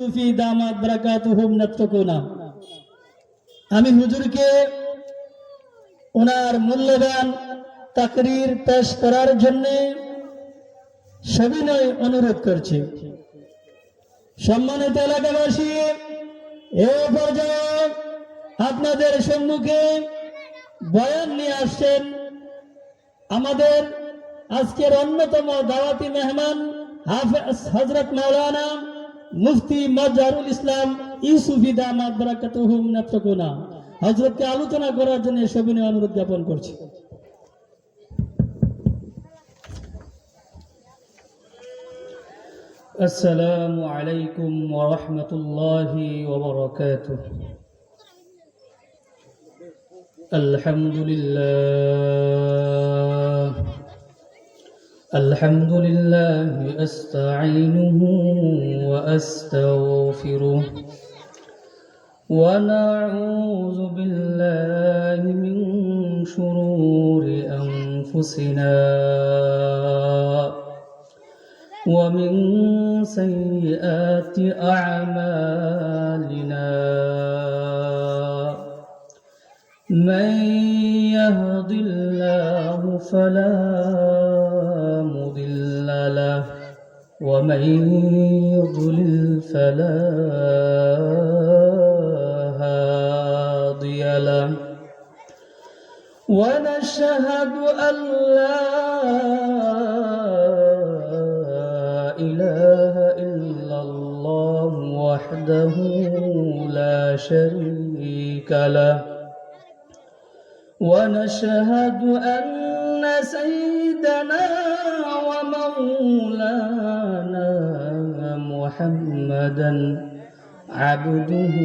সুফি দামাত বারাকাতুহুম নাতকুনা। আমি হুজুরকে ওনার মূল্যবান তাকরীর পেশ করার জন্য সবিনয় অনুরোধ করছি। সম্মানিত এলাকাবাসী, এ পর্যায়ে আপনাদের সম্মুখে বয়ান নিয়ে আসছেন আমাদের আজকের অন্যতম দাওয়াতি মেহমান হাফেজ হযরত মাওলানা মুফতি মাজহারুল ইসলাম ইউসুফী দামাত বারাকাতুহুম নাতকুনা। হযরতকে আলোচনা করার জন্য সবিনয় অনুরোধ জ্ঞাপন করছি। আসসালামু আলাইকুম ওয়া রাহমাতুল্লাহি ওয়া বারাকাতুহু। আলহামদুলিল্লাহ আস্তাঈনুহু ওয়া আস্তাগফিরুহু ওয়া নাউযু বিল্লাহি মিন শুরুরি আনফুসিনা ওয়া মিন সাইয়্যাতি আ'মালিনা। من يهد الله فلا مضل له ومن يضلل فلا هادي له ونشهد أن لا إله إلا الله وحده لا شريك له ونشهد أن سيدنا ومولانا محمدا عبده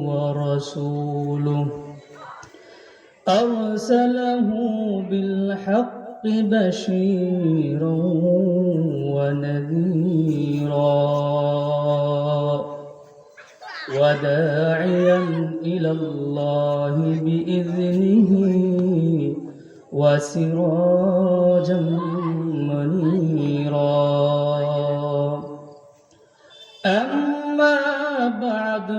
ورسوله أرسله بالحق بشيرا ونذيرا وداعيا إلى الله بإذنه وسراجا منيرا. أما بعد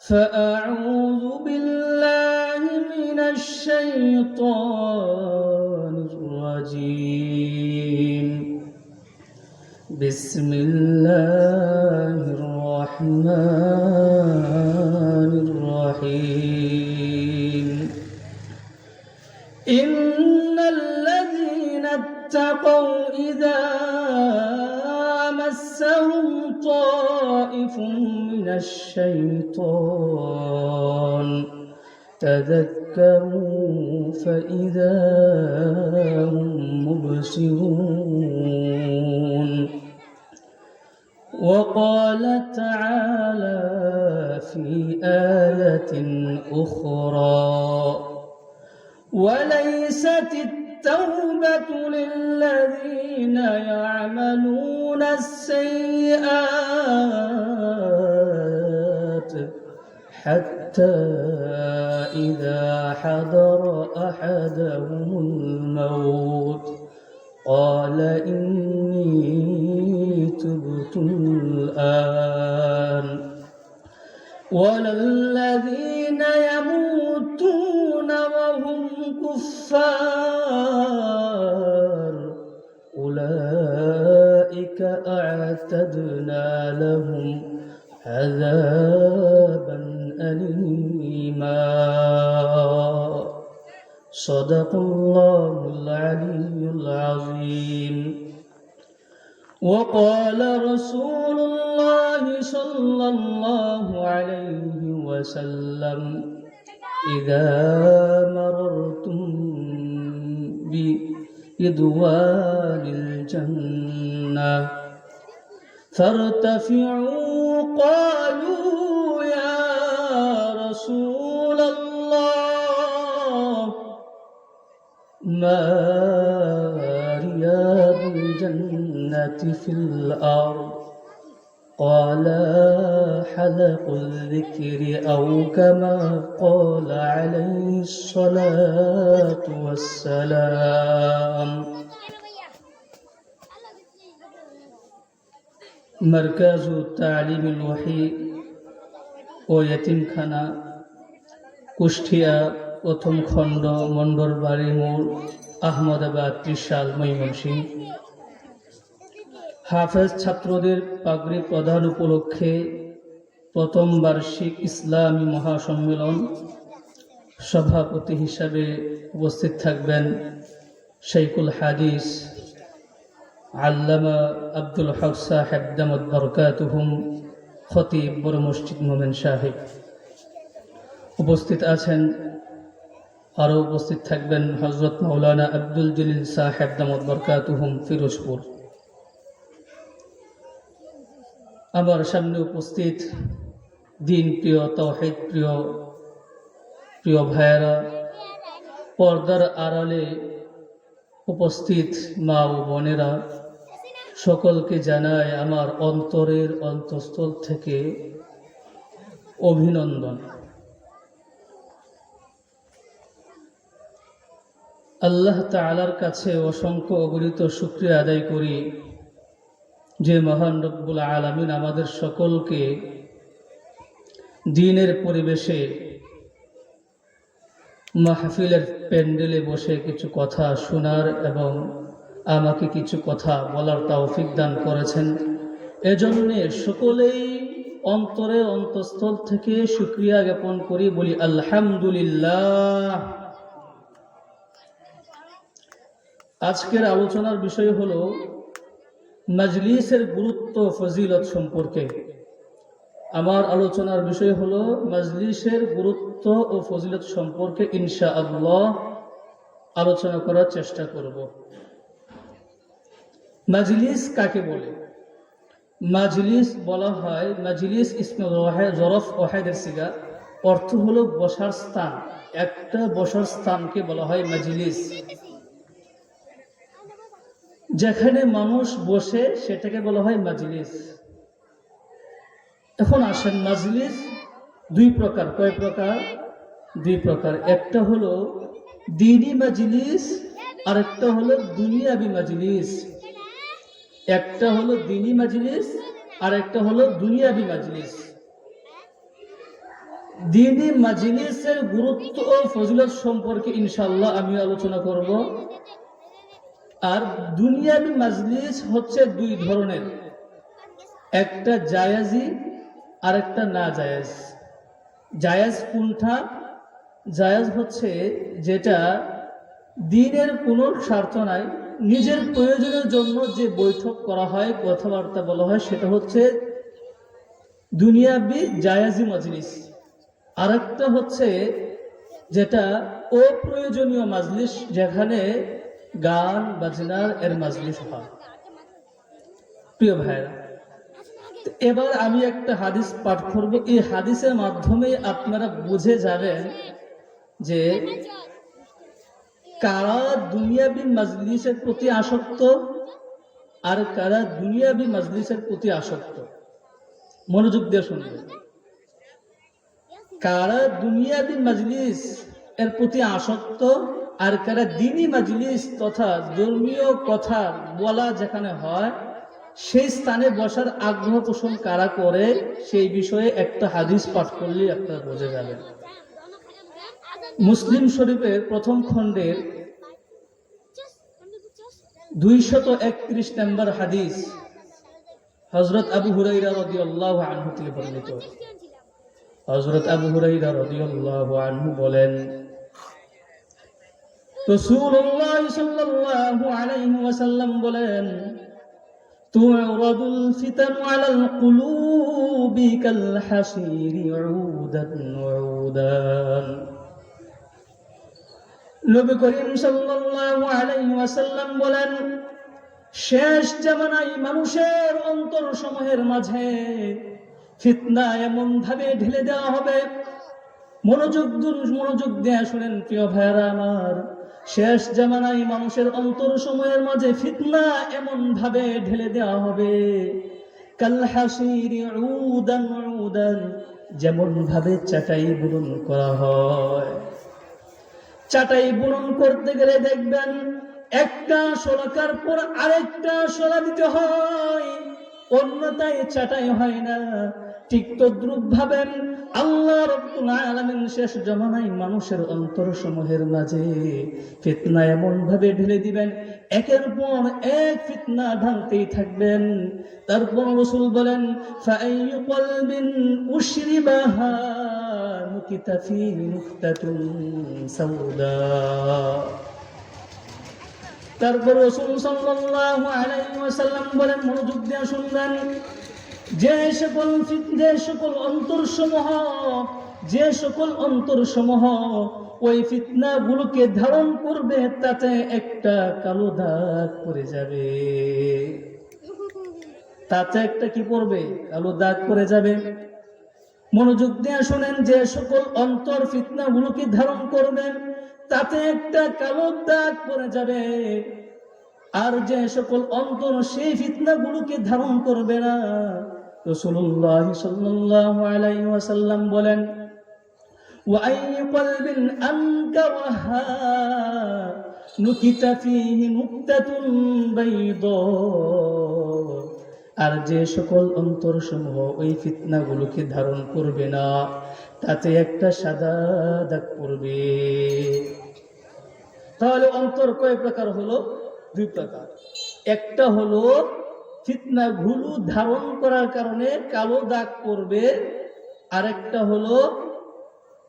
فأعوذ بالله من الشيطان الرجيم. بسم الله الرحمن الرحيم. إن الذين اتقوا إذا مسهم طائف من الشيطان تذكروا فإذا هم مبصرون. وقال تعالى في آية أخرى: وليست التوبة للذين يعملون السيئات حتى إذا حضر أحدهم الموت قال إني تبت الآن. ولا الذين يموتون وهم كفار أولئك أعتدنا لهم عذابا أليما. صدق الله العلي العظيم. وقال رسول الله صلى الله عليه وسلم: إذا مررتم برضوان الجنة فارتفعوا. قالوا يا رسول الله ما رياض الجنة في الأرض؟ قال حلق الذكر أو كما قال عليه الصلاة والسلام. মারকাজু তালিমুল ওয়াহি ও ইয়াতিমখানা, কুষ্টিয়া, প্রথম খণ্ড, মন্ডলবাড়ি মোড়, আহমদাবাদ, ত্রিশাল, ময়মনসিংহ। হাফেজ ছাত্রদের পাগড়ি প্রদান উপলক্ষে প্রথম বার্ষিক ইসলামী মহাসম্মেলন সভাপতি হিসাবে উপস্থিত থাকবেন শাইখুল হাদিস আল্লামা আব্দুল হক সাহেব দামাত বরকাতুহুম, খতিব বড় মসজিদ মোমেন সাহেব। উপস্থিত আছেন, আরও উপস্থিত থাকবেন হযরত মাওলানা আব্দুল জলিল সাহেব দামাত বরকাতুহুম, ফিরোজপুর। আমার সামনে উপস্থিত দিন প্রিয়, তাওহীদ প্রিয় প্রিয় ভাইয়েরা, পর্দার আড়ালে উপস্থিত মা ও বোনেরা, সকলকে জানাই আমার অন্তরের অন্তঃস্থল থেকে অভিনন্দন। আল্লাহ তাআলার কাছে অসংখ্য অগণিত শুকরিয়া আদায় করি যে মহান রব্বুল আলামিন আমাদের সকলকে দ্বীনের পরিবেশে মাহফিলের প্যান্ডেলে বসে কিছু কথা শোনার এবং আমাকে কিছু কথা বলার তৌফিক দান করেছেন। এজন্য সকলেই অন্তরে অন্তঃস্থল থেকে শুকরিয়া জ্ঞাপন করি, বলি আলহামদুলিল্লাহ। আজকের আলোচনার বিষয় হলো মাজলিসের গুরুত্ব ফজিলত সম্পর্কে। আমার আলোচনার বিষয় হলো মাজলিসের গুরুত্ব ও ফজিলত সম্পর্কে ইনশাআল্লাহ আলোচনা করার চেষ্টা করব। মাজলিস কাকে বলে? মাজলিস বলা হয়, মাজলিস ইসমে জরফ ওয়াহিদের সিগা, অর্থ হলো বসার স্থান। একটা বসার স্থানকে বলা হয় মাজলিস। যেখানে মানুষ বসে সেটাকে বলা হয় মাজলিস। এখন আসেন, মাজলিস দুই প্রকার। কয় প্রকার? দুই প্রকার। একটা হলো দ্বীনি মাজলিস, আর একটা হলো দুনিয়াবি মাজলিস। একটা হলো দ্বীনি মাজলিস, আর একটা হলো দুনিয়াবি মাজলিস। দ্বীনি মাজলিসের গুরুত্ব ও ফজিলত সম্পর্কে ইনশাআল্লাহ আমি আলোচনা করব। আর দুনিয়াবি মাজলিস হচ্ছে দুই ধরনের, একটা জায়েজি আর একটা না জায়েজ। জায়েজ কোনটা? জায়েজ হচ্ছে যেটা দ্বীনের কোনো স্বার্থ নাই, নিজের প্রয়োজনের জন্য যে বৈঠক করা হয়, কথাবার্তা বলা হয়, সেটা হচ্ছে দুনিয়াবি জায়েজি মাজলিস। আর একটা হচ্ছে যেটা অপ্রয়োজনীয় মাজলিস, যেখানে গান বাজনার এর মাজলিস হয়। প্রিয় ভাইরা, এবার আমি একটা হাদিস পাঠ করব। এই হাদিসের মাধ্যমে আপনারা বুঝে যাবেন যে কারা দুনিয়াবি মাজলিসের প্রতি আসক্ত আর কারা দুনিয়াবি মাজলিসের প্রতি আসক্ত। মনোযোগ দিয়ে শুনবেন। কারা দুনিয়াবি মাজলিস এর প্রতি আসক্ত আর কারা দ্বীনি মাজলিস তথা ধর্মীয় কথা বলা যেখানে হয় সেই স্থানে বসার আগ্রহ পোষণ কারা করে, সেই বিষয়ে একটা হাদিস পাঠ করলে আপনারা বুঝে যাবেন। মুসলিম শরীফের প্রথম খণ্ডের 231 নম্বর হাদিস, হযরত আবু হুরায়রা রাদিয়াল্লাহু আনহু থেকে বর্ণিত। হযরত আবু হুরায়রা রাদিয়াল্লাহু আনহু বলেন, রাসূলুল্লাহ সাল্লাল্লাহু আলাইহি ওয়াসাল্লাম বলেন, তু'রাদুল ফিতানু আলাল কুলুবি কাল হাসিরি উদান উদান। নবী করিম সাল্লাল্লাহু আলাইহি ওয়াসাল্লাম বলেন, শেষ জামানায় মানুষের অন্তর সমূহের মাঝে ফিতনা এমন ভাবে ঢেলে দেওয়া হবে। মনোযোগ দিয়ে শুনেন প্রিয় ভাইরা আমার, শেষ জামানায় মানুষের অন্তর সমূহের মাঝে ফিতনা এমন ভাবে ঢেলে দেওয়া হবে, কাল হাসিরি উদান উদান, যেমন ভাবে চাটাই বুনন করা হয়। চাটাই বুনন করতে গেলে দেখবেন একটা শলাকার পর আরেকটা শলা দিতে হয়। অন্যতায় চাটাই হয় না। ঠিক তদ্রুপ ভাবে আল্লাহ রাব্বুল আলামিন শেষ জামানায় মানুষের অন্তরসমূহের মাঝে ফিতনা এমন ভাবে ঢেলে দিবেন, একের পর এক ফিতনা ঢালতেই থাকবেন। তারপর রাসূল বলেন, ফাআইয়ু কলবিন উশরিবাহা নুকিতা ফী নুকতাতুন সাউদা। তারপর রাসূল সাল্লাল্লাহু আলাইহি ওয়াসাল্লাম বলেন, মনোযোগ দিয়ে শুনবেন, যে সকল অন্তরসমূহ ওই ফিতনাগুলোকে ধারণ করবে, তাতে একটা কালো দাগ পড়ে যাবে। তাতে একটা কি পড়বে? কালো দাগ পড়ে যাবে। মনোযোগ দিয়ে শোনেন, যে সকল অন্তর ফিতনাগুলোকে ধারণ করবেন, তাতে একটা কালো দাগ পড়ে যাবে। আর যে সকল অন্তর সেই ফিতনাগুলোকে ধারণ করবে না, রাসূলুল্লাহ সাল্লাল্লাহু আলাইহি ওয়াসাল্লাম বলেন, ওয়া আইয়ু কলবিন আনকারাহা নুকিতা ফীহি নুকতাতুন বাইদা। আর যে সকল অন্তরসমূহ ওই ফিতনাগুলোকে ধারণ করবে না, তাতে একটা সাদা দাগ পড়বে। তাহলে অন্তর কয় প্রকার হলো? দুই প্রকার। একটা হলো ফিতনাগুলো ধারণ করার কারণে কালো দাগ পড়বে, আর একটা হলো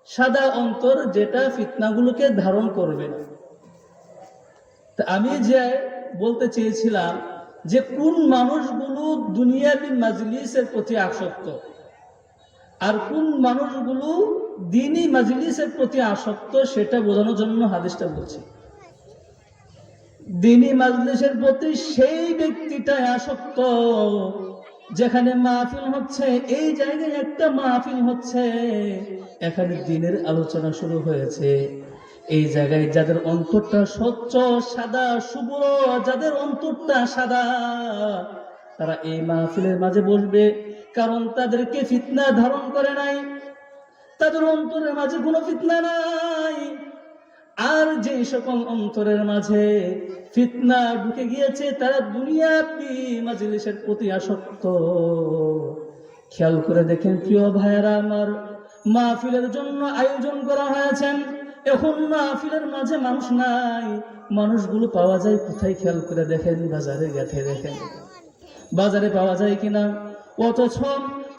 সাদা অন্তর, যেটা ফিতনাগুলোকে ধারণ করবে না। তা আমি যে বলতে চেয়েছিলাম যে কোন মানুষগুলো দুনিয়াবি মাজলিসের প্রতি আসক্ত আর কোন মানুষগুলো দ্বীনি মাজলিসের প্রতি আসক্ত, সেটা বোঝানোর জন্য হাদিসটা বলছি। দ্বীনি মাজলিসের প্রতি সেই ব্যক্তিটাই আসক্ত যেখানে মাহফিল হচ্ছে, এই জায়গায় একটা মাহফিল হচ্ছে, এখানে দ্বীনের আলোচনা শুরু হয়েছে, এই জায়গায় যাদের অন্তরটা স্বচ্ছ সাদা শুভ্র, যাদের অন্তরটা সাদা, তারা এই মাহফিলের মাঝে বসবে, কারণ তাদেরকে ফিতনা ধারণ করে নাই, তাদের অন্তরের মাঝে কোনো ফিতনা নাই। আর যে সকল অন্তরের মাঝে ফিতনা ঢুকে গিয়েছে, তারা দুনিয়াবি মাজলিসের প্রতি আসক্ত। খেয়াল করে দেখেন প্রিয় ভাইয়েরা আমার, মাহফিলের জন্য আয়োজন করা হয়েছে, এখন মাহফিলের মাঝে মানুষ নাই, মানুষগুলো পাওয়া যায় কোথায়? খেয়াল করে দেখেন, বাজারে গেছে দেখেন, বাজারে পাওয়া যায় কিনা? অথচ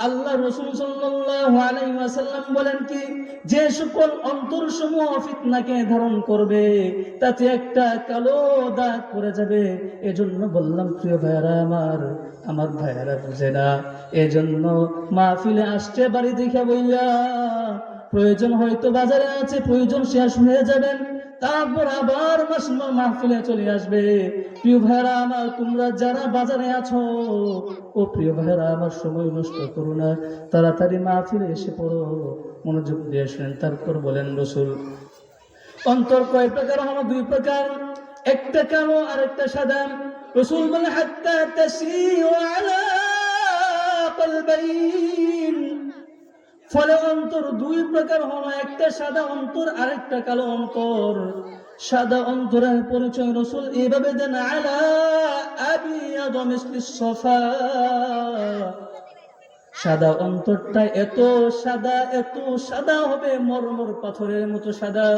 আল্লাহ রাসূল সাল্লাল্লাহু আলাইহি ওয়াসাল্লাম বলেন কি, যে সকল অন্তরসমূহ ফিতনাকে ধারণ করবে, তাতে একটা কালো দাগ পড়ে যাবে। এজন্য বললাম প্রিয় ভাইয়েরা আমার ভাইয়েরা বুঝে না, এজন্য মাহফিলে আসছে বাড়ি দেখে বইলা, প্রয়োজন হয়তো বাজারে আছে, প্রয়োজন শেষ হয়ে যাবেন, তারপর আবার মাহফিলে চলে আসবে। প্রিয় ভাইরা আমার, তোমরা যারা বাজারে আছো, ও প্রিয় ভাইরা আমার, সময় নষ্ট করো না, তাড়াতাড়ি মাহফিলে এসে পড়ো। মনোযোগ দিয়ে শুনেন। তারপর বলেন রাসূল, অন্তর কয় প্রকার? হলো দুই প্রকার, একটা কালো আর একটা সাদা। রাসূল বলেন, হাত্তা তাসিউ আলা কলবাইন। ফলে অন্তর দুই প্রকার হলো, একটা সাদা অন্তর আর একটা কালো অন্তর। সাদা অন্তরের পরিচয় রাসূল এইভাবে দেন, আলা আবিয়াদ মিসলিস সফা। সাদা অন্তরটা এত সাদা হবে, মরমর পাথরের মতো সাদা।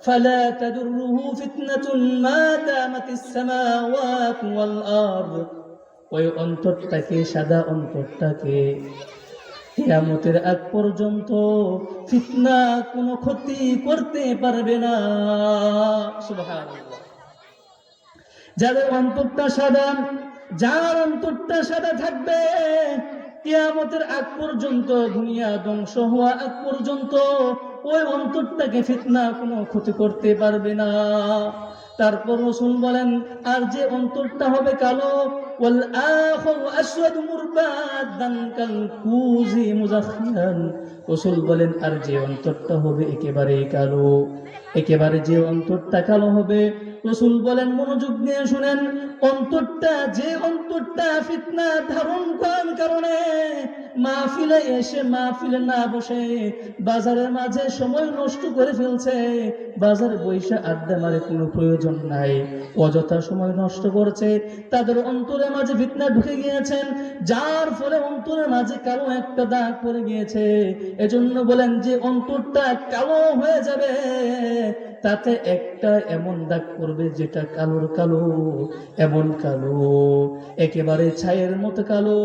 ফালা তাদুরুহু ফিতনাতুন মা দামাতিস সামাওয়াতু ওয়াল আরদ। ওই অন্তরটাকে, সাদা অন্তরটাকে কিয়ামতের আগ পর্যন্ত ফিতনা কোনো ক্ষতি করতে পারবে না। সুবহানাল্লাহ। যাদের অন্তরটা সাদা, যার অন্তরটা সাদা থাকবে, কিয়ামতের আগ পর্যন্ত, দুনিয়া ধ্বংস হওয়া আগ পর্যন্ত ওই অন্তরটাকে ফিতনা কোনো ক্ষতি করতে পারবে না। তারপর রাসূল বলেন, আর যে অন্তরটা হবে কালো, ওয়াল আখিরু আসওয়াদু মুরবাদান কাল কুজি মুযাখখান। রাসূল বলেন, আর যে অন্তরটা হবে একেবারে কালো, একেবারে যে অন্তরটা কালো হবে, রাসূল বলেন, মনোযোগ দিয়ে শুনেন, যে অন্তরটা ফিতনা ধারণ করার কারণে মাহফিলে এসে মাহফিলে না বসে বাজারের মাঝে সময় নষ্ট করে ফেলছে, বাজারে বৈশা আড্ডা মারে কোনো প্রয়োজন নাই, অযথা সময় নষ্ট করছে। তাদের অন্তরের মাঝে ফিতনা ঢুকে গিয়েছেন, যার ফলে অন্তরের মাঝে কালো একটা দাগ পড়ে গিয়েছে। এজন্য বলেন যে অন্তরটা কালো হয়ে যাবে, তাতে একটা এমন দাগ পড়বে যেটা কালোর কালো, এমন কালো একেবারে ছায়ের মতো কালো,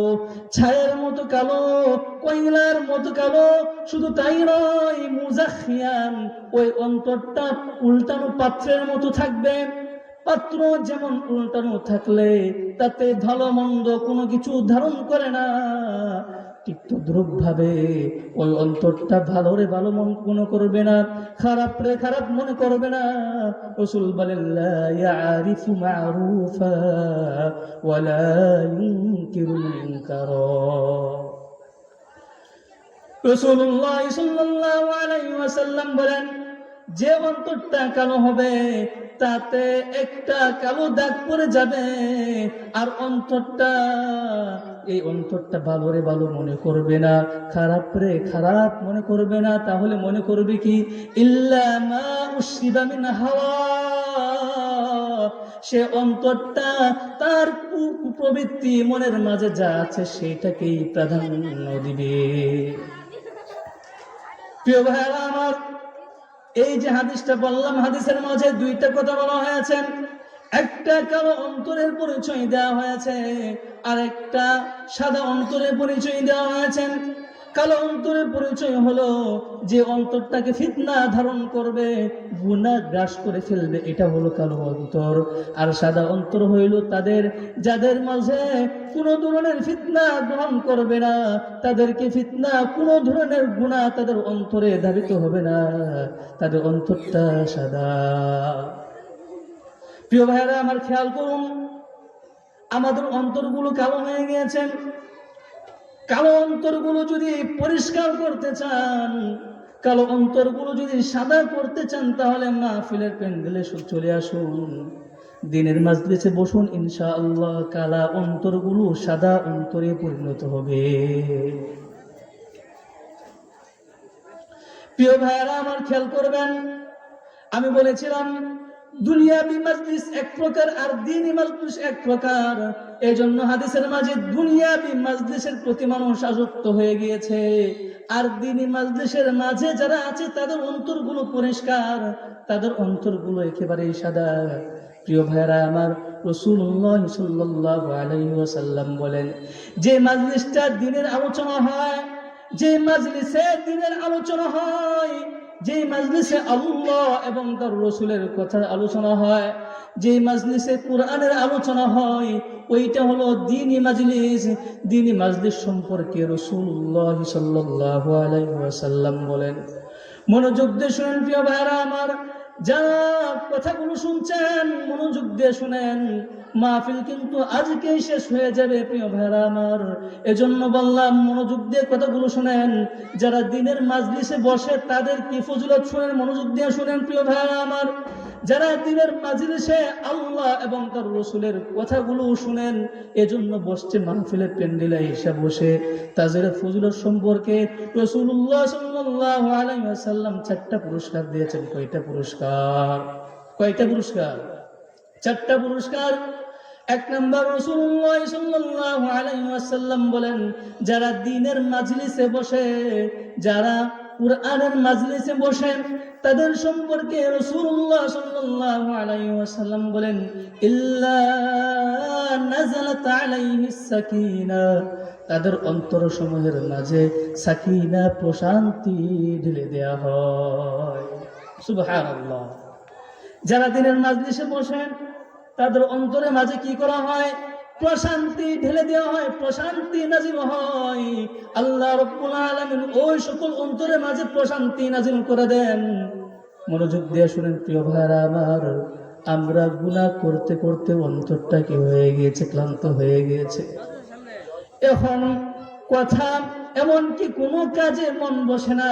ছায়ের মতো কালো, কয়লার মতো কালো। শুধু তাই নয়, মুজাখিয়ান, ওই অন্তরটা উল্টানো পাত্রের মতো থাকবে। পাত্র যেমন উল্টানো থাকলে তাতে ভালো মন্দ কোনো কিছু ধারণ করে না, ঠিক তদ্রূপ ভাবে ওই অন্তরটা ভালো রে ভালো মনে করবে না, খারাপ রে খারাপ মনে করবে না। রাসূল বলেন লা ইয়ারিফু মা'রুফা ওয়া লা ইনকিরু মুনকারা। রাসূলুল্লাহ সাল্লাল্লাহু আলাইহি ওয়াসাল্লাম বলেন, যে অন্তরটা কালো হবে তাতে একটা কালো দাগ পড়ে যাবে, আর এই অন্তরটা ভালো রে ভালো মনে করবে না, খারাপ রে খারাপ মনে করবে না। তাহলে মনে করবে কি? ইল্লা মা উশরিবা মিন হাওয়া, সে অন্তরটা তার কুপ্রবৃত্তি মনের মাঝে যা আছে সেটাকেই প্রাধান্য দিবে। প্রিয় ভাইরা আমার, এই যে হাদিসটা বললাম, হাদিসের মাঝে দুইটা কথা বলা হয়েছে। একটা কালো অন্তরের পরিচয় দেওয়া হয়েছে, আর একটা সাদা অন্তরের পরিচয় দেওয়া হয়েছে। কালো অন্তরের পরিচয় হলো যে অন্তরটাকে ফিতনা ধারণ করবে, গুনাহ গ্রাস করে ফেলবে, এটা হলো কালো অন্তর। আর সাদা অন্তর হইল যাদের মাঝে কোনো ধরনের ফিতনা গ্রহণ করবে না, তাদেরকে ফিতনা কোনো ধরনের গুনাহ তাদের অন্তরে ধাবিত হবে না, তাদের অন্তরটা সাদা। প্রিয় ভাইরা আমার, খেয়াল করুন, আমাদের অন্তরগুলো কালো হয়ে গিয়েছেন। কালো অন্তরগুলো যদি পরিষ্কার করতে চান, কালো অন্তরগুলো যদি সাদা করতে চান, তাহলে মাহফিলের প্যান্ডেলে চলে আসুন, দিনের মাজলিসে বসুন, ইনশাআল্লাহ কালা অন্তরগুলো সাদা অন্তরে পরিণত হবে। প্রিয় ভাইরা আমার, খেয়াল করবেন, আমি বলেছিলাম দুনিয়াবি মাজলিস এক প্রকার আর দ্বীনি মাজলিস এক প্রকার। এজন্য হাদিসের মাঝে দুনিয়াবি মাজলিসের প্রতি মানুষ আসক্ত হয়ে গিয়েছে, আর দ্বীনি মাজলিসের মাঝে যারা আছে তাদের অন্তরগুলো পরিষ্কার, তাদের অন্তরগুলো একেবারেই সাদা। প্রিয় ভাইরা আমার, রাসূলুল্লাহ সাল্লাল্লাহু আলাইহি ওয়াসাল্লাম বলেন, যে মাজলিসটা দ্বীনের আলোচনা হয়, যে মাজলিসে দ্বীনের আলোচনা হয়, যে মাজলিসে আল্লাহ এবং তার রাসূলের কথা আলোচনা হয়, যে মাজলিসে কোরআনের আলোচনা হয়, ওইটা হলো দ্বীনি মাজলিস। দ্বীনি মাজলিস সম্পর্কে রাসূলুল্লাহ সাল্লাল্লাহু আলাইহি ওয়াসাল্লাম বলেন, মনোযোগ দিয়ে শুনেন প্রিয় ভাইরা আমার, যারা কথাগুলো শুনছেন মনোযোগ দিয়ে শুনেন, মাহফিল কিন্তু আজকেই শেষ হয়ে যাবে প্রিয় ভাইরা আমার। এজন্য বললাম মনোযোগ দিয়ে কথাগুলো শুনেন। যারা দিনের মাজলিসে বসে তাদের কি ফজিলত শুনেন, মনোযোগ দিয়ে শুনেন প্রিয় ভাইরা আমার। যারা দিনের মাজলিসে আল্লাহ এবং তার রাসূলের কথাগুলো শুনেন, এজন্য বসছে মাহফিলের প্যান্ডেলে এসে বসে, তাদের ফজিলত সম্পর্কে রাসূলুল্লাহ সাল্লাল্লাহু আলাইহি ওয়াসাল্লাম 4টা পুরস্কার দিয়েছেন। কয়টা পুরস্কার? 4টা পুরস্কার। 1 নম্বর, রাসূলুল্লাহ সাল্লাল্লাহু আলাইহি ওয়াসাল্লাম বলেন, যারা দ্বীনের মাজলিসে বসে, যারা কুরআনের মাজলিসে বসে, তাদের সম্পর্কে রাসূলুল্লাহ সাল্লাল্লাহু আলাইহি ওয়াসাল্লাম বলেন, ইল্লা নাযালাত আলাইহিস সাকিনা, তাদের অন্তরসমূহের মাঝে সাকিনা, প্রশান্তি ঢেলে দেয়া হয়। সুবহানাল্লাহ। যারা দ্বীনের মাজলিসে বসেন তাদের অন্তরের মাঝে কি করা হয়? প্রশান্তি ঢেলে দেওয়া হয়, প্রশান্তি নাজিল হয়। আল্লাহ রাব্বুল আলামিন ওই সকল অন্তরের মাঝে প্রশান্তি নাজিল করে দেন। মনোযোগ দিয়ে শুনেন প্রিয় ভাইরা আমার, আমরা গুনাহ করতে করতে অন্তরটা কি হয়ে গিয়েছে? ক্লান্ত হয়ে গিয়েছে। এখন কথা এমন কি কোনো কাজে মন বসে না,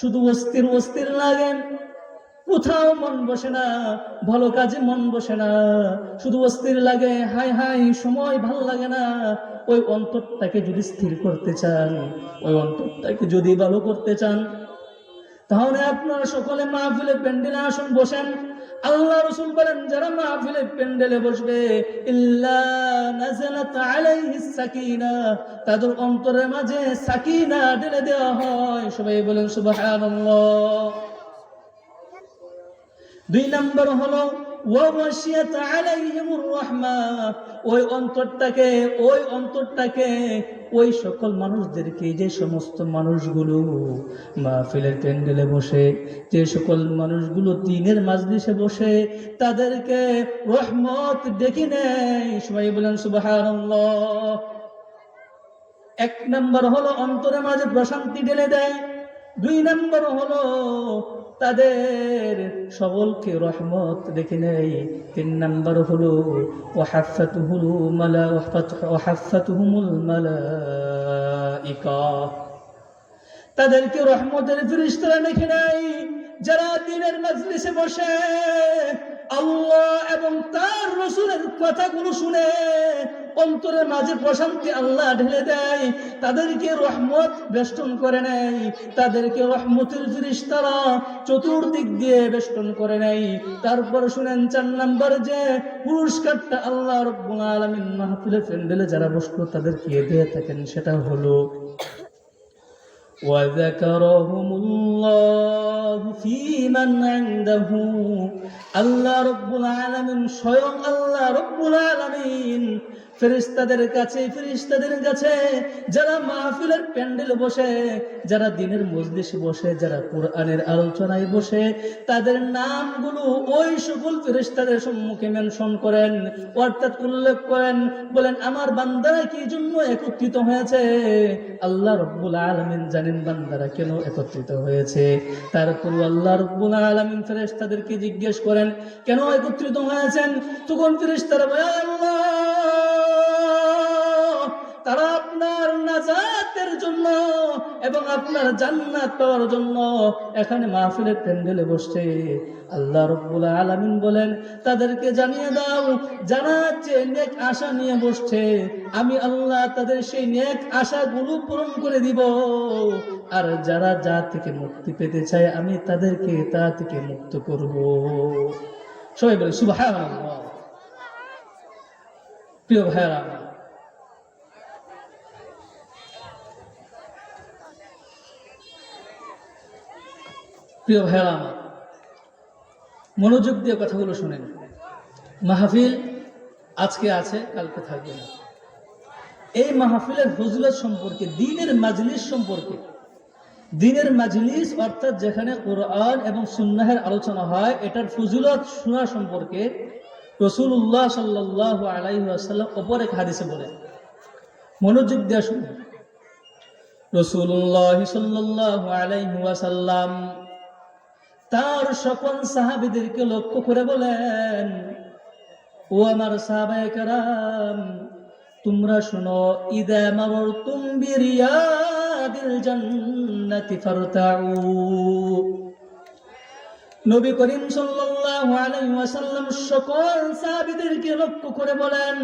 শুধু অস্থির অস্থির লাগে। কোথাও মন বসে না, ভালো কাজে মন বসে না, শুধু অস্থির লাগে, হাই হাই সময় ভালো লাগে না। ওই অন্তরটাকে যদি স্থির করতে চান, ওই অন্তরটাকে যদি ভালো করতে চান, তাহলে আপনারা সকলে মাহফিলে প্যান্ডেলে আসুন, বসেন। আল্লাহ রাসূল বলেন, যারা মাহফিলে প্যান্ডেলে বসবে, ইল্লা নাযালাত আলাইহিস সাকিনা, তাদের অন্তরের মাঝে সাকিনা ঢেলে দেওয়া হয়। সবাই বলেন সুবহানাল্লাহ। দুই নম্বর হলো ওয়াশিয়াত আলাইহিমুর রাহমা, ওই অন্তরটাকে ওই সকল মানুষদেরকে, যে সমস্ত মানুষগুলো মাহফিলের প্যান্ডেলে বসে, যে সকল মানুষগুলো দ্বীনের মাজলিসে বসে, তাদেরকে রহমত ডেকে নেয়। সবাই বলেন সুবহানাল্লাহ। এক নম্বর হলো অন্তরের মাঝে প্রশান্তি ঢেলে দেয়। দুই নম্বর হলো তাদের সকলকে রহমত ডেকে নেয়। তিন নম্বর হলো ওয়াহাফাতুহুমুল মালাইকা, তাদেরকে রহমতের ফেরেশতারা ডেকে নেয়। যারা দ্বীনের মাজলিসে বসে আল্লাহ এবং তার রাসূলের কথাগুলো শুনে অন্তরের মাঝে প্রশান্তি আল্লাহ ঢেলে দেয়, তাদেরকে রহমত বেষ্টন করে নেয়, তাদেরকে রহমতের ফেরেশতারা চতুর্দিক দিয়ে বেষ্টন করে নেয়। তারপর শুনেন 4 নম্বর যে পুরস্কারটা আল্লাহ রাব্বুল আলামিন মাহফিলের প্যান্ডেলে যারা বসলো তাদেরকে দিয়ে থাকেন, সেটা হলো ওয়াযাকারাহুমুল্লাহু ফীমান ইনদাহু, আল্লাহ রাব্বুল আলামিন, স্বয়ং আল্লাহ রাব্বুল আলামিন ফেরেশতাদের কাছে যারা মাহফিলের প্যান্ডেলে বসে, যারা দ্বীনের মজলিসে বসে, যারা কোরআনের আলোচনায় বসে, তাদের নামগুলো ওই সকল ফেরেশতাদের সম্মুখে মেনশন করেন, অর্থাৎ উল্লেখ করেন, বলেন আমার বান্দারা কি জন্য একত্রিত হয়েছে। আল্লাহ রাব্বুল আলামিন জানেন বান্দারা কেন একত্রিত হয়েছে। তারপর আল্লাহ রাব্বুল আলামিন ফেরেশতাদেরকে জিজ্ঞেস করেন কেন একত্রিত হয়েছেন। তখন ফেরেশতারা বলে, আল্লাহ, তারা আপনার নাজাতের জন্য এবং আপনার জান্নাত পাওয়ার জন্য এখানে মাহফিলের প্যান্ডেলে বসছে। আল্লাহ রাব্বুল আলামিন বলেন, তাদেরকে জানিয়ে দাও, যারা যে নেক আশা নিয়ে বসছে, আমি আল্লাহ তাদের সেই নেক আশাগুলো পূরণ করে দিব। আর যারা যা থেকে মুক্তি পেতে চায়, আমি তাদেরকে তা থেকে মুক্ত করব। সবাই বলে সুবহানাল্লাহ। প্রিয় ভাইরা, আমার মনোযোগ দিয়ে কথাগুলো শুনেন। মাহফিল আজকে আছে, কালকে থাকবে না। এই মাহফিলের ফজিলত সম্পর্কে, দ্বীনের মাজলিস সম্পর্কে, দ্বীনের মাজলিস অর্থাৎ যেখানে কোরআন এবং সুন্নাহের আলোচনা হয়, এটার ফজিলত শোনা সম্পর্কে রাসূলুল্লাহ সাল্লাল্লাহু আলাইহি ওয়াসাল্লাম অপর এক হাদিসে বলেন। মনোযোগ দিয়ে শুনুন। রাসূলুল্লাহ সাল্লাল্লাহু আলাইহি ওয়াসাল্লাম তার সকল সাহাবীদেরকে লক্ষ্য করে বলেন, ও আমার সাহাবায়ে কেরাম, তোমরা শুনো, ইদা মারতুম বিরিয়াদিল জান্নাতি ফারতাউ। নবী করিম সাল্লাল্লাহু আলাইহি ওয়াসাল্লাম সকল সাহাবীদেরকে লক্ষ্য করে বলেন,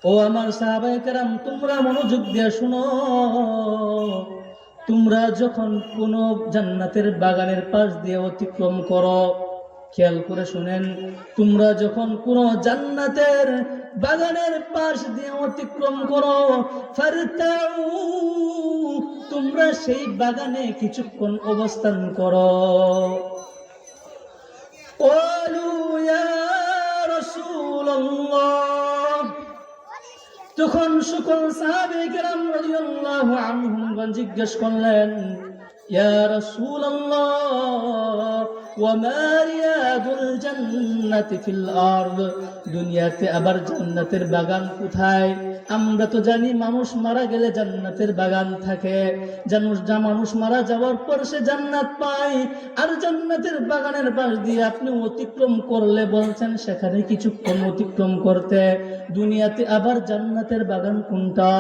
ও আমার সাহাবায়ে কেরাম, তোমরা মনোযোগ দিয়ে শুনো, তোমরা যখন কোন জান্নাতের বাগানের পাশ দিয়ে অতিক্রম করো, খেয়াল করে শুনেন, তোমরা যখন কোন জান্নাতের বাগানের পাশ দিয়ে অতিক্রম করো, ফারতাউ, তোমরা সেই বাগানে কিছুক্ষণ অবস্থান করো। ক্বালু ইয়া রাসূলুল্লাহ, তখন সকল সাহাবায়ে কেরাম রাদিয়াল্লাহু আনহুম জিজ্ঞেস করলেন, ইয়া রাসূলুল্লাহ, ওয়া মা রিয়াদুল জান্নাতি ফিল আরদ, দুনিয়াতে আবার জান্নাতের বাগান কোথায়? আমরা তো জানি মানুষ মারা গেলে জান্নাতের বাগান থাকে, মানুষ মারা যাওয়ার পর সে জান্নাত পায়। আর জান্নাতের বাগানের পাশ দিয়ে আপনি অতিক্রম করলে বলছেন সেখানে কিছুক্ষণ অতিক্রম করতে। দুনিয়াতে আবার জান্নাতের বাগান কোনটা?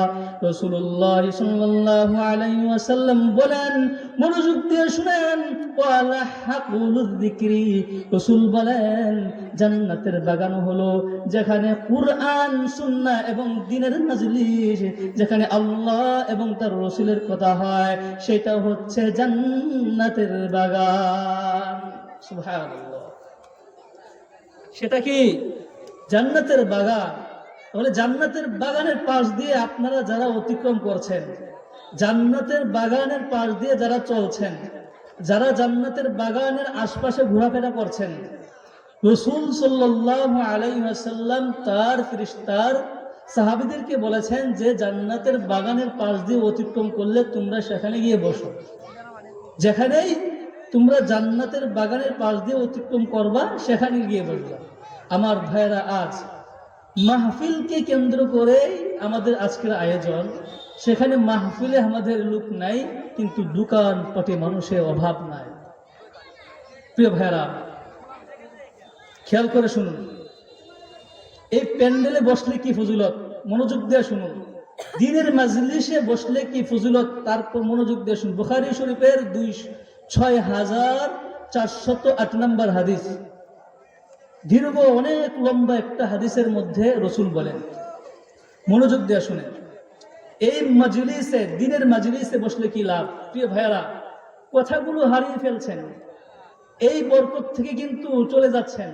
রাসূলুল্লাহ সাল্লাল্লাহু আলাইহি ওয়াসাল্লাম বলেন, মনোযোগ দিয়ে শুনেন, ওয়ালা হাকুলুয যিকরি, রাসূল বলেন জান্নাতের বাগান হলো যেখানে কুরআন, সুন্নাহ এবং দ্বীনের মাজলিস, যেখানে আল্লাহ এবং তার রাসূলের কথা হয়, সেটা হচ্ছে জান্নাতের বাগান। সুবহানাল্লাহ। সেটা কি? জান্নাতের বাগান। তাহলে জান্নাতের বাগানের পাশ দিয়ে আপনারা যারা অতিক্রম করছেন, জান্নাতের বাগানের পাশ দিয়ে যারা চলছেন, যারা জান্নাতের বাগানের আশপাশে ঘোরাফেরা করছেন, রাসূল সাল্লাল্লাহু আলাইহি ওয়াসাল্লাম তার ফেরেশতার সাহাবীদেরকে বলেছেন যে জান্নাতের বাগানের পাশ দিয়ে অতিক্রম করলে তোমরা সেখানে গিয়ে বসো। যেখানেই তোমরা জান্নাতের বাগানের পাশ দিয়ে অতিক্রম করবা সেখানে গিয়ে বসবা। আমার ভাইরা, আজ মাহফিলকে কেন্দ্র করে আমাদের আজকের আয়োজন। সেখানে মাহফিলে আমাদের লোক নাই, কিন্তু দোকান পাটে মানুষের অভাব নাই। প্রিয় ভাইরা, খেয়াল করে শুনুন, এই প্যান্ডেলে বসলে কি ফজিলত, মনোযোগ দিয়ে শুনুন। দ্বীনের মাজলিসে বসলে কি ফজিলত, তারপর মনোযোগ দিয়ে শুনুন। বুখারী শরীফের 6408 নম্বর হাদিস, দীর্ঘ অনেক লম্বা একটা হাদিসের মধ্যে রাসূল বলেন, মনোযোগ দিয়ে শুনেন, এই মাজলিসে, দ্বীনের মাজলিসে বসলে কি লাভ। প্রিয় ভাইরা, কথাগুলো হারিয়ে ফেলছেন, এই বরকত থেকে কিন্তু চলে যাচ্ছেন,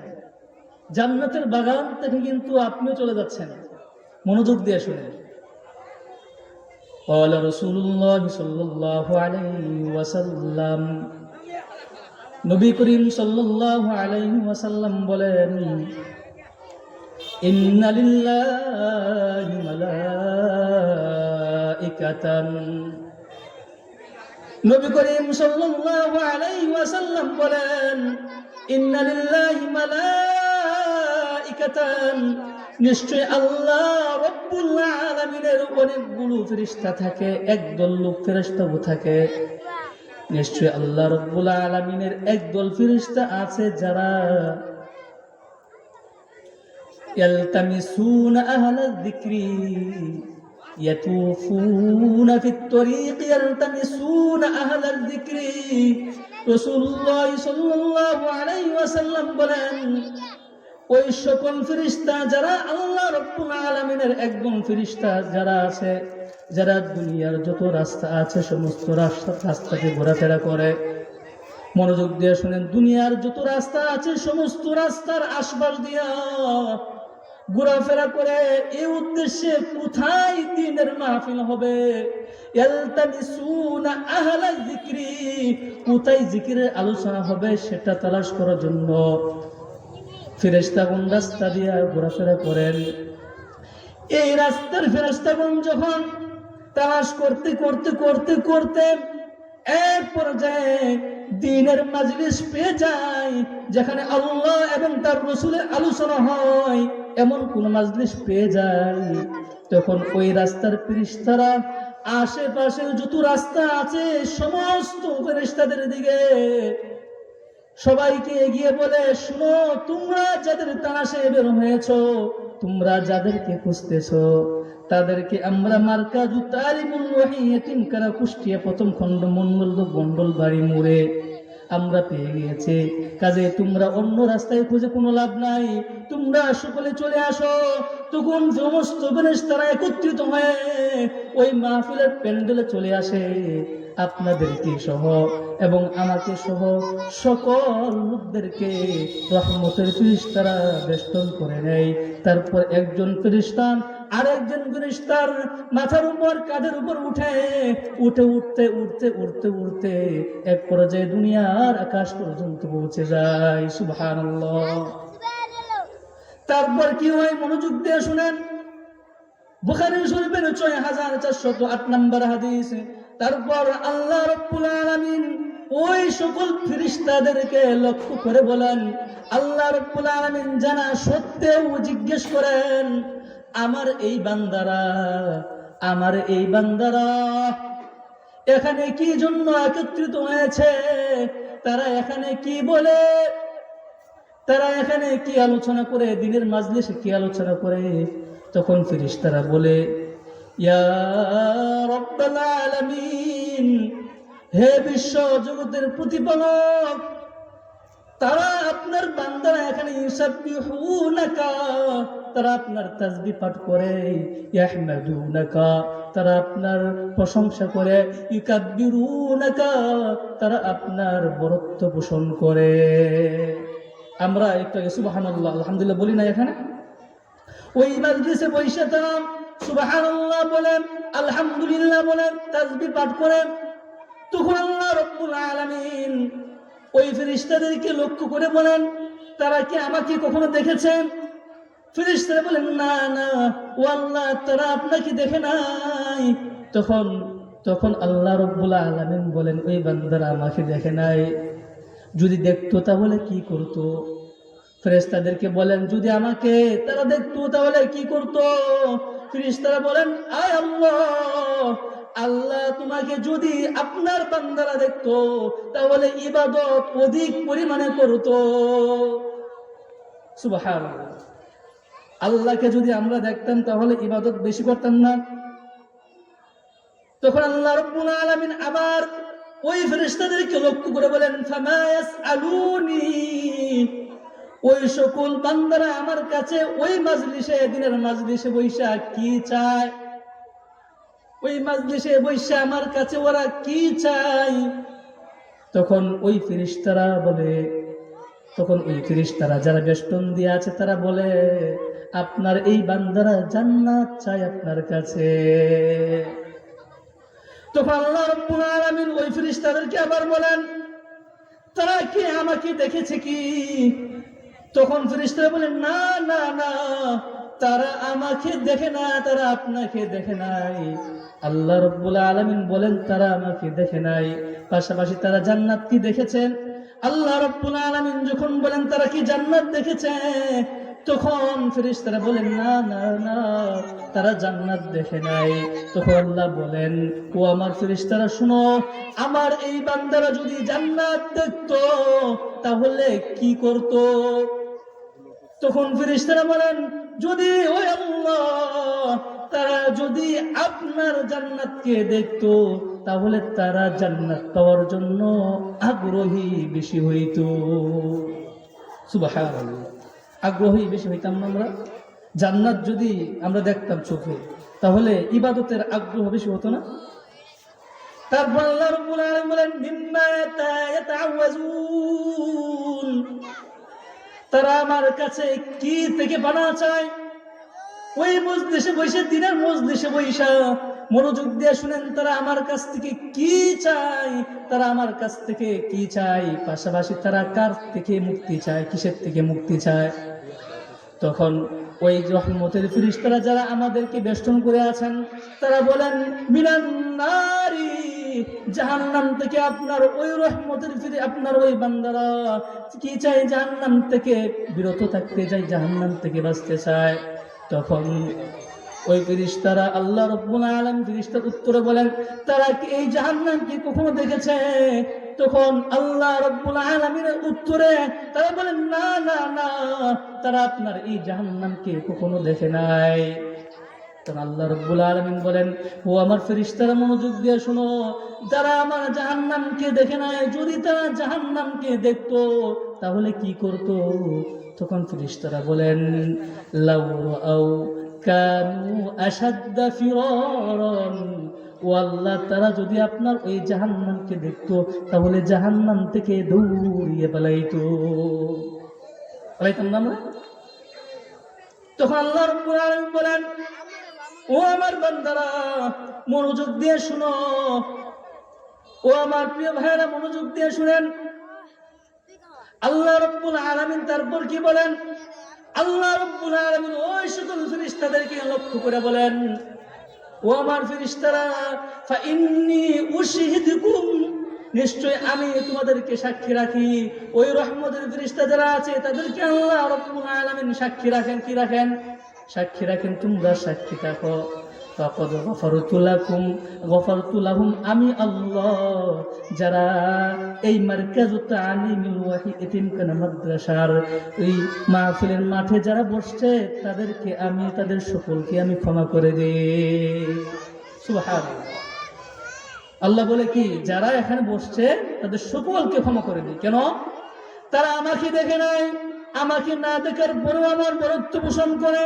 জান্নাতের বাগান থেকে কিন্তু আপনিও চলে যাচ্ছেন। মনোযোগ দিয়ে শুনেন। قال رسول الله صلى الله عليه وسلم, নবী করিম সাল্লাল্লাহু আলাইহি ওয়াসাল্লাম বলেন, ইন্না লিল্লাহি মালাইকাতান, নবী করিম সাল্লাল্লাহু আলাইহি ওয়াসাল্লাম বলেন, ইন্না লিল্লাহি মালাইকাতান, নিশ্চয় আল্লাহ রব্বুল আলামিনের অনেকগুলো ফেরেশতা থাকে, একদল লোক ফেরেশতাও থাকে। নিশ্চয় আল্লাহ রব্বুল আলামিনের একদল ফেরেশতা আছে যারা ইয়ালতামিসুনা আহলায যিকরি ইয়াতুফুনা ফিত তরিক ইয়ালতামিসুনা আহলায যিকরি। রাসূলুল্লাহ সাল্লাল্লাহু আলাইহি ওয়াসাল্লাম বলেন, ওই সকল ফেরেশতা যারা আল্লাহ রব্বুল আলামিনের একদম ফেরেশতা যারা আছে, যারা দুনিয়ার যত রাস্তা আছে সমস্ত রাস্তাকে ঘোরাফেরা করে। মনোযোগ দিয়ে শুনেন, দুনিয়ার যত রাস্তা আছে সমস্ত রাস্তার আশপাশ দিয়া ঘোরাফেরা করে, এই উদ্দেশ্যে কোথায় দ্বীনের মাহফিল হবে, ইয়ালতামিসুনা আহলা যিকরি, কোথায় জিকিরের আলোচনা হবে সেটা তালাশ করার জন্য ফেরেশতাগণ রাস্তা দিয়ে ঘোরাফেরা করেন। এই রাস্তার ফেরেশতাগণ যখন তালাশ করতে করতে করতে করতে এক পর্যায়ে দ্বীনের মাজলিস পেয়ে যায়, যেখানে আল্লাহ এবং তার রাসূলের আলোচনা হয়, এমন কোন মাজলিস পেয়ে যায়, তখন ওই রাস্তার ফেরেশতারা আশেপাশে যত রাস্তা আছে সমস্ত ফেরেশতাদের দিকে সবাইকে এগিয়ে বলে, শুনো, তোমরা যাদের তালাশে বের হয়েছো, তোমরা যাদেরকে খুঁজতেছো, তাদেরকে আমরা মার্কাজু তালিমুল ওয়াহি এতিমখানা কুষ্টিয়া প্রথম খণ্ড মন্ডল বাড়ি মোড়ে আমরা পেয়ে গিয়েছি। কাজে তোমরা অন্য রাস্তায় খুঁজে কোনো লাভ নাই, তোমরা সকলে চলে আসো। তখন সমস্ত ফেরেশতারা একত্রিত হয়ে ওই মাহফিলের প্যান্ডেলে চলে আসে। আপনাদেরকে সহ এবং আমাকে সহ সকল লোকদেরকে রহমতের ফেরেশতারা বেষ্টন করে নেয়। তারপর একজন ফেরেশতা আরেকজন ফেরেশতার মাথার উপর, কাঁধের উপর উঠে উঠতে উঠতে উঠতে উঠতে এক পর্যায়ে দুনিয়ার আকাশ পর্যন্ত পৌঁছে যায়। সুবহানাল্লাহ। তারপর কি হয় মনোযোগ দিয়ে শুনেন, বুখারী শরীফের 6408 নম্বর হাদিস। তারপর আল্লাহ রাব্বুল আলামিন ওই সকল ফেরেশতাদেরকে লক্ষ্য করে বলেন, আল্লাহ রাব্বুল আলামিন জানা সত্ত্বেও জিজ্ঞেস করেন, আমার এই বান্দারা, আমার এই বান্দারা এখানে কি জন্য একত্রিত হয়েছে, তারা এখানে কি বলে, তারা এখানে কি আলোচনা করে, দিনের মাজলিসে কি আলোচনা করে। তখন ফেরেশতারা বলে, ইয়া রাব্বাল আলামিন, হে বিশ্ব জগতের প্রতিপালক, তারা আপনার বান্দারা এখানে ইউসাব্বিহুনাকা, তারা আপনার তাসবিহ পাঠ করে, ইয়াহমাদুনাকা, তারা আপনার প্রশংসা করে, ইউকাব্বিরুনাকা, তারা আপনার বরত্ব পোষণ করে। আমরা একটু সুবহানাল্লাহ আলহামদুলিল্লাহ বলি না এখানে? ওই মাজলিসে বসে তারা সুবহানাল্লাহ বলেন, আলহামদুলিল্লাহ বলেন, তাসবিহ পাঠ করেন। তখন আল্লাহ রাব্বুল আলামিন ওই ফেরেশতাদেরকে লক্ষ্য করে বলেন, তারা কি আমাকে কখনো দেখেছেন? ফেরেশতারা বলেন, না না ও আল্লাহ, তারা আপনাকে দেখে নাই। তখন আল্লাহ রাব্বুল আলামিন বলেন, ওই বান্দারা আমাকে দেখে নাই, যদি দেখতো তাহলে কি করতো? ফেরেশতাদেরকে বলেন, যদি আমাকে তারা দেখতো তাহলে কি করতো? ফেরেশতারা বলেন, আয় আল্লাহ, আল্লাহ তোমাকে যদি আপনার বান্দারা দেখতো তাহলে ইবাদত অধিক পরিমাণে করতো। সুবহানাল্লাহ। আল্লাহকে যদি আমরা দেখতাম তাহলে ইবাদত বেশি করতাম না? তখন আল্লাহ রাব্বুল আলামিন আবার ওই ফেরেশতাদেরকে লক্ষ্য করে বলেন, ফামা ইয়াসআলুনি, ওই সকল বান্দারা আমার কাছে ওই মাজলিসে, দিনের মাজলিসে বৈশা কি চায়, ওই মাজলিসে বৈশা আমার কাছে ওরা কি চায়? তখন ওই ফেরেশতারা বলে, তখন ওই ফেরেশতারা যারা বেষ্টন দিয়ে আছে তারা বলে, আপনার এই বান্দারা জান্নাত চায় আপনার কাছে। তখন আল্লাহ রাব্বুল আলামিন ওই ফেরেশতাদেরকে আবার বলেন, তারা কি আমাকে দেখেছে কি? তখন ফেরেশতারা বলেন, না না না, তারা আমাকে দেখে না, তারা আপনাকে দেখে নাই। আল্লাহ রাব্বুল আলামিন বলেন, তারা আমাকে দেখে নাই, পাশাপাশি তারা জান্নাত কি দেখেছেন? আল্লাহ রাব্বুল আলামিন যখন বলেন তারা কি জান্নাত দেখেছে, তখন ফেরেশতারা বলেন, না না না, তারা জান্নাত দেখে নাই। তখন আল্লাহ বলেন, ও আমার ফেরেশতারা শুনো, আমার এই বান্দারা যদি জান্নাত দেখতো তাহলে কি করত? তখন ফেরেশতারা বলেন, যদি ওই আল্লাহ, তারা যদি আপনার জান্নাতকে দেখতো তাহলে তারা জান্নাত পাওয়ার জন্য আগ্রহী বেশি হইতো। সুবহানাল্লাহ। আগ্রহী বেশি হইতাম না আমরা? জান্নাত যদি আমরা দেখতাম চোখে তাহলে ইবাদতের আগ্রহ বেশি হতো না? তারপর আল্লাহ রাব্বুল আলামিন বলেন, মিম্মা ইয়াতাআওয়াজুন, তারা আমার কাছে কি থেকে পানা চায়? ওই মজলিসে বসে, দিনের মজলিসে বৈশা মনোযোগ দিয়ে শুনেন, তারা আমার কাছ থেকে কি চায়, তারা আমার কাছ থেকে কি চায়, পাশাপাশি তারা কার থেকে মুক্তি চায়, কিসের থেকে মুক্তি চায়। তখন ওই রহমতের ফেরেশতারা যারা আমাদেরকে বেষ্টন করে আছেন তারা বলেন, মিনান নারি, জাহান্নাম থেকে আপনার ওই রহমতের আপনার ওই বান্দারা কি চায়? জাহান্নাম থেকে বিরত থাকতে চায়, জাহান্নাম থেকে বাঁচতে চায়। তখন ওই ফেরেশতারা আল্লাহ রাব্বুল আলামিন ফেরেশতার উত্তরে বলেন, তারা কি এই জাহান্নাম কি কখনো দেখেছে? তখন আল্লাহ রাব্বুল আলামিনের উত্তরে তারা বলেন, না না না, তারা আপনার এই জাহান্নামকে কখনো দেখে নাই। তখন আল্লাহ রাব্বুল আলামিন বলেন, ও আমার ফেরেশতারা মনোযোগ দিয়ে শোনো, যারা আমার জাহান্নামকে দেখে নাই, যদি তারা জাহান্নামকে দেখতো তাহলে কি করতো? তখন ফেরেশতারা বলেন, লাউ রাআউ কানু আশাদ্দা ফিরারান, ও আল্লাহ, তারা যদি আপনার ওই জাহান্নামকে দেখতো তাহলে জাহান্নাম থেকে দৌড়িয়ে পালাইতো। পালাইতাম না আমরা? তখন আল্লাহ রাব্বুল আলামিন বলেন, ও আমার বান্দারা মনোযোগ দিয়ে শুনো, ও আমার প্রিয় ভাইরা মনোযোগ দিয়ে শুনেন। আল্লাহ রাব্বুল আলামিন তারপর কি বলেন? আল্লাহ রাব্বুল আলামিন ওই সকল ফেরেশতাদেরকে লক্ষ্য করে বলেন, ও আমার ফেরেশতারা, ফাইন্নী উশহিদুকুম, নিশ্চয় আমি তোমাদেরকে সাক্ষী রাখি। ওই রহমতের ফেরেশতা যারা আছে তাদেরকে আল্লাহ রাব্বুল আলামিন সাক্ষী রাখেন। কি রাখেন? সাক্ষী রাখেন, তোমরা সাক্ষী থাকো। ফাকাদ গফারতু লাহুম, আমি আল্লাহ যারা এই মারকাজু তালিমিল ওয়াহি এতিমখানা মাদ্রাসার এই মাহফিলের মাঠে যারা বসছে তাদেরকে আমি, তাদের সকলকে আমি ক্ষমা করে দিই। সুবহানাল্লাহ। আল্লাহ বলে কি, যারা এখানে বসছে তাদের সকলকে ক্ষমা করে দিই। কেন? তারা আমাকে দেখে নাই, আমাকে না দেখার পরেও আমার বরত্ব পোষণ করে।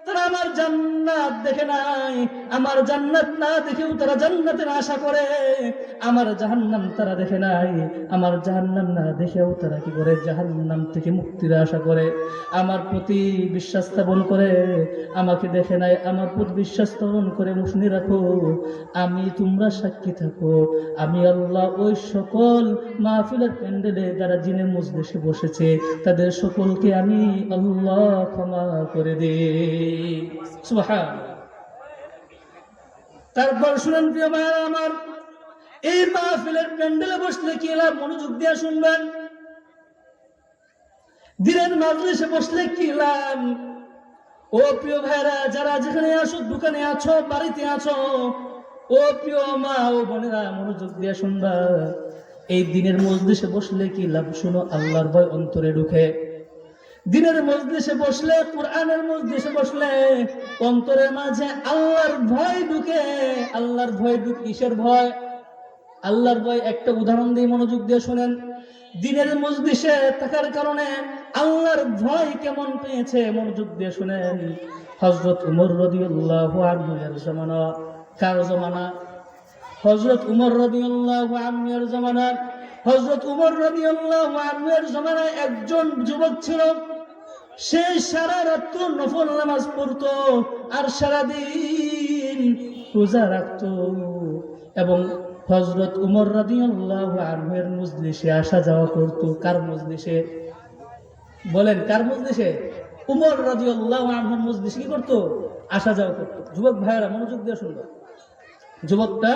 তারা আমার জান্নাত দেখে নাই, আমার জান্নাত না দেখেও তারা জান্নাতের আশা করে। আমার জাহান্নাম তারা দেখে নাই, আমার জাহান্নাম না দেখেও তারা কি করে, জাহান্নাম থেকে মুক্তির আশা করে। আমার প্রতি বিশ্বাস স্থাপন করে, আমাকে দেখে নাই, আমার প্রতি বিশ্বাস স্থাপন করে। শুনে রাখো, আমি, তোমরা সাক্ষী থাকো, আমি আল্লাহ ওই সকল মাহফিলের প্যান্ডেলে যারা জিনের মজলিসে বসেছে তাদের সকলকে আমি আল্লাহ ক্ষমা করে দিই। সুবহানাল্লাহ। তারপর শুনেন প্রিয় ভাইরা আমার, এই মাহফিলের প্যান্ডেলে বসলে কি লাভ? মনোযোগ দিয়ে শুনবেন। দিনের মজলিসে বসলে কি লাভ? ও প্রিয় ভাইরা, যারা যেখানে আছো, দোকানে আছো, বাড়িতে আছো, ও প্রিয় মা ও বোনেরা, মনোযোগ দিয়ে শুনবা। এই দিনের মজলিসে বসলে কি লাভ? শুনো, আল্লাহর ভয় অন্তরে ঢুকে। দিনের মজলিসে বসলে, কোরআনের মজলিসে বসলে অন্তরের মাঝে আল্লাহর ভয় ঢুকে। আল্লাহর ভয় ঢুকে। কিসের ভয়? আল্লাহর ভয়। একটা উদাহরণ দিয়ে মনোযোগ দিয়ে শুনেন। দিনের মজলিসে থাকার কারণে আল্লাহর ভয় কেমন পেয়েছে মনোযোগ দিয়ে শুনেন। হযরত উমর রাদিয়াল্লাহু আনহু এর জামানা। কার জামানা? হযরত উমর রাদিয়াল্লাহু আনহু এর জামানা। হযরত উমর রাদিয়াল্লাহু আনহু এর জামানায় একজন যুবক ছিল। সে সারা রাত্র নফল নামাজ পড়তো আর সারাদিন রোজা রাখতো, এবং হযরত উমর রাদিয়াল্লাহু আনহু এর মজলিসে আসা যাওয়া করত। কার মজলিসে? বলেন, কার মজলিসে? উমর রাদিয়াল্লাহু আনহুর মজলিসে কি করত? আসা যাওয়া করত। যুবক ভাইয়েরা মনোযোগ দিয়ে শুনবে। যুবকটা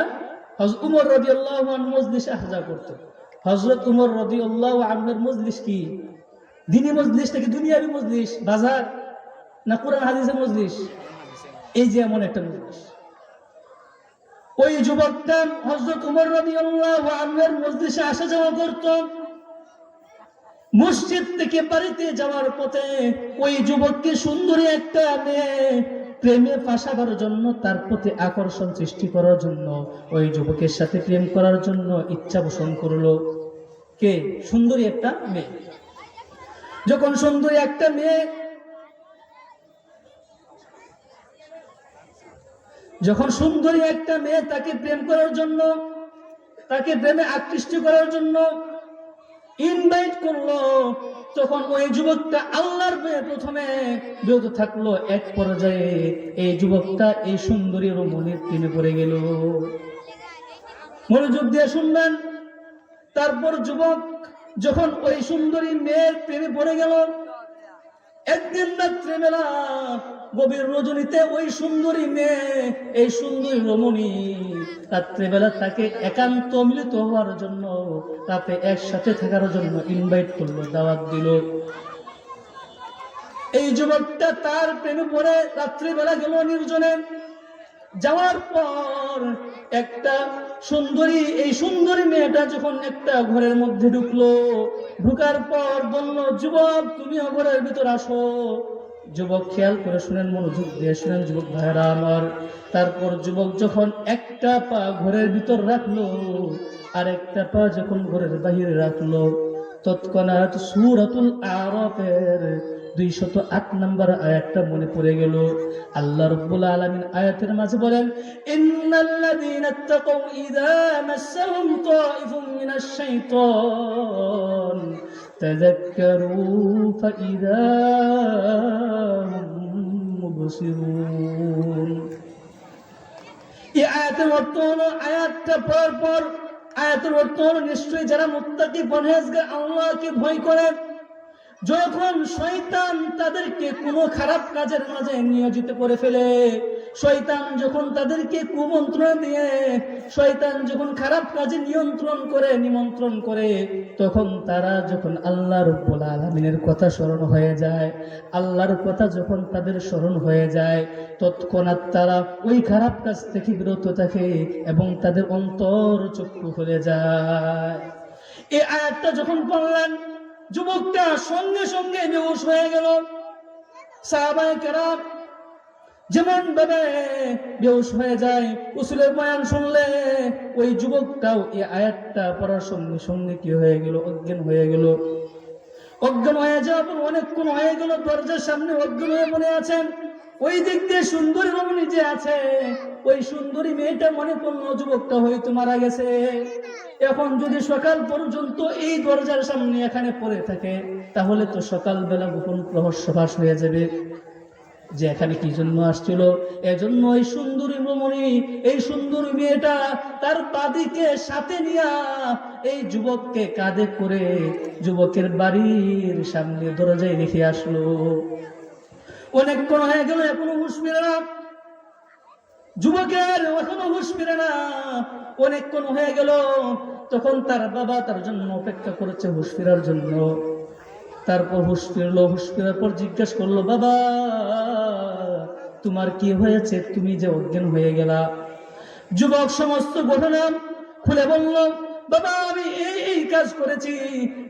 হযরত উমর রাদিয়াল্লাহু আনহুর মজলিসে আসা যাওয়া করত। হযরত উমর রাদিয়াল্লাহু আনহুর মজলিস কি? দিনী মজলিস নাকি দুনিয়াবি মজলিস? বাজার না কোরআন হাদিসের মজলিস? এই যে এমন একটা মজলিস। ওই যুবকটা হযরত উমর রাদিয়াল্লাহু আনহুর মজলিসে আসা যাওয়া করত। মসজিদ থেকে বাড়িতে যাওয়ার পথে ওই যুবককে সুন্দরী একটা মেয়ে প্রেমে ফাঁসাবার জন্য, তার প্রতি আকর্ষণ সৃষ্টি করার জন্য, ওই যুবকের সাথে প্রেম করার জন্য ইচ্ছা পোষণ করলো। কে? সুন্দরী একটা মেয়ে। যখন সুন্দরী একটা মেয়ে, যখন সুন্দরী একটা মেয়ে তাকে প্রেম করার জন্য, তাকে প্রেমে আকৃষ্ট করার জন্য ইনভাইট করলো, তখন ওই যুবকটা আল্লাহর ভয়ে প্রথমে বিরত থাকলো। এক পর্যায়ে এই যুবকটা এই সুন্দরী রমণীর প্রেমে পড়ে গেল। মনোযোগ দিয়ে শুনবেন। তারপর যুবক যখন ওই সুন্দরী মেয়ের প্রেমে পড়ে গেল, একদিন রাত্রেবেলা গভীর রজনীতে ওই সুন্দরী মেয়ে, এই সুন্দরী রমণী রাত্রেবেলা তাকে একান্ত মিলিত হওয়ার জন্য, তাতে একসাথে থাকার জন্য ইনভাইট করলো, দাওয়াত দিল। এই যুবকটা তার প্রেমে পড়ে রাত্রিবেলা গেল নির্জনে। যাওয়ার পর একটা সুন্দরী, এই সুন্দরী মেয়েটা যখন একটা ঘরের মধ্যে ঢুকলো, ঢুকার পর বলল, যুবক তুমিও ঘরের ভিতর আসো। যুবক খেয়াল করে শুনেন, মনোযোগ দিয়ে শুনেন যুবক ভাইরা আমার। তারপর যুবক যখন একটা পা ঘরের ভিতর রাখলো আর একটা পা যখন ঘরের বাহিরে রাখলো, তৎক্ষণাৎ সূরাতুল আরাফের 208 নম্বর আয়াতটা মনে পড়ে গেল। আল্লাহ রাব্বুল আলামিন আয়াতের মাঝে বলেন, ইন্নাল্লাযীনা তাকাউ ইযা মাসসাহুম তাইফুম মিনাশ শাইতান তাযাক্কারু ফাইযা হুম মুবসিরুন। এই আয়াতের অর্থ হলো, আয়াতটা পড়ার পর আয়াতের অর্থ হলো, নিশ্চয়ই যারা মুত্তাকি পরহেজগার আল্লাহকে ভয় করে, যখন শয়তান তাদেরকে কোনো খারাপ কাজের মাঝে নিয়োজিত করে ফেলে, শয়তান যখন তাদেরকে কুমন্ত্রণা দিয়ে, শয়তান যখন খারাপ কাজে নিমন্ত্রণ করে, তখন তারা যখন আল্লাহ রাব্বুল আলামিনের কথা স্মরণ হয়ে যায়, আল্লাহর কথা যখন তাদের স্মরণ হয়ে যায়, তৎক্ষণাৎ তারা ওই খারাপ কাজ থেকে বিরত থাকে এবং তাদের অন্তর চক্ষু খুলে যায়। এই আয়াতটা যখন পড়লেন, যুবকটা সঙ্গে সঙ্গে বেহুশ হয়ে গেল। সাহাবায়ে কেরাম যেমন ভাবে বেহুশ হয়ে যায়, উসুলের বয়ান শুনলে ওই যুবকটাও এই আয়াতটা পড়ার সঙ্গে সঙ্গে কি হয়ে গেল? অজ্ঞান হয়ে গেল। অজ্ঞান হয়ে যাওয়ার পর অনেকক্ষণ হয়ে গেল, দরজার সামনে অজ্ঞান হয়ে পড়ে আছেন। ওই দিক দিয়ে সুন্দরী রমণী যে আছে, ওই সুন্দরী মেয়েটা মনে করলো যুবকটা হয়তো মারা গেছে। এখন যদি সকাল পর্যন্ত এই দরজার সামনে এখানে পড়ে থাকে, তাহলে তো সকালবেলা গোপন রহস্য ফাঁস হয়ে যাবে যে এখানে কি জন্য আসছিল। এজন্য এই সুন্দরী রমণী, এই সুন্দরী মেয়েটা তার বাদীকে সাথে নিয়ে এই যুবককে কাঁধে করে যুবকের বাড়ির সামনে দরজায় রেখে আসলো। অনেকক্ষণ হয়ে গেল, এখনো হুঁশ ফিরে না যুবকের, এখনো হুঁশ ফিরে না। অনেকক্ষণ হয়ে গেল, তখন তার বাবা তার জন্য অপেক্ষা করেছে হুঁশ ফেরার জন্য। তারপর হুঁশ ফিরলো, হুঁশ ফেরার পর জিজ্ঞাসা করলো, বাবা তোমার কি হয়েছে, তুমি যে অজ্ঞান হয়ে গেলা? যুবক সমস্ত ঘটনা খুলে বলল, বাবা আমি এই কাজ করেছি,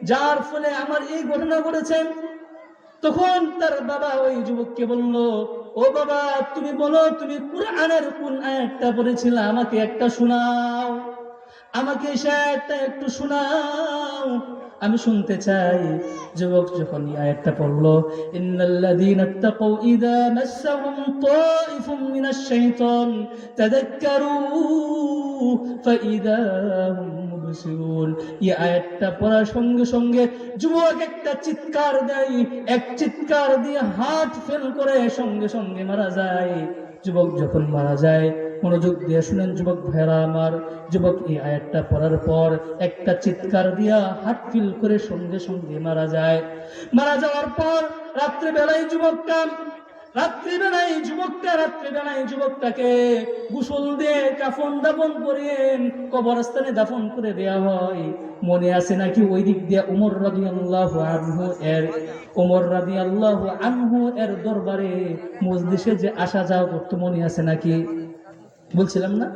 যার ফলে আমার এই ঘটনা ঘটেছে। তখন তার বাবা ওই যুবককে বলল, ও বাবা তুমি বলো, তুমি কুরআনের কোন আয়াতটা পড়েছিলে, আমাকে একটা শোনাও, আমাকে সে আয়াতটা একটু শোনাও, আমি শুনতে চাই। যুবক যখন এই আয়াতটা পড়লো, ইন্নাল্লাযীনা ইত্তাকাউ ইযা মাসসাহুম তাইফুম মিনাশ শাইতান তাযাক্কারু ফাইযা হুম মুবসিরুন। এই আয়াতটা পড়ার সঙ্গে সঙ্গে যুবক একটা চিৎকার দেয়, এক চিৎকার দিয়ে হাত ফেল করে সঙ্গে সঙ্গে মারা যায়। যুবক যখন মারা যায়, মনোযোগ দিয়ে শুনেন যুবক ভাইরা আমার, যুবক এই আয়াতটা পড়ার পর একটা চিৎকার দিয়া হাত ফিল করে সঙ্গে সঙ্গে মারা যায়। মারা যাওয়ার পর রাত্রিবেলায় যুবকটাকে গোসল দিয়ে কাফন দাফন করিয়ে কবরস্থানে দাফন করে দেয়া হয়। মনে আছে নাকি ওই দিক দিয়ে ওমর রাদিয়াল্লাহু আনহু এর দরবারে মজলিসে যে আসা যাওয়া করতে, মনে আছে নাকি? বলছিলাম না,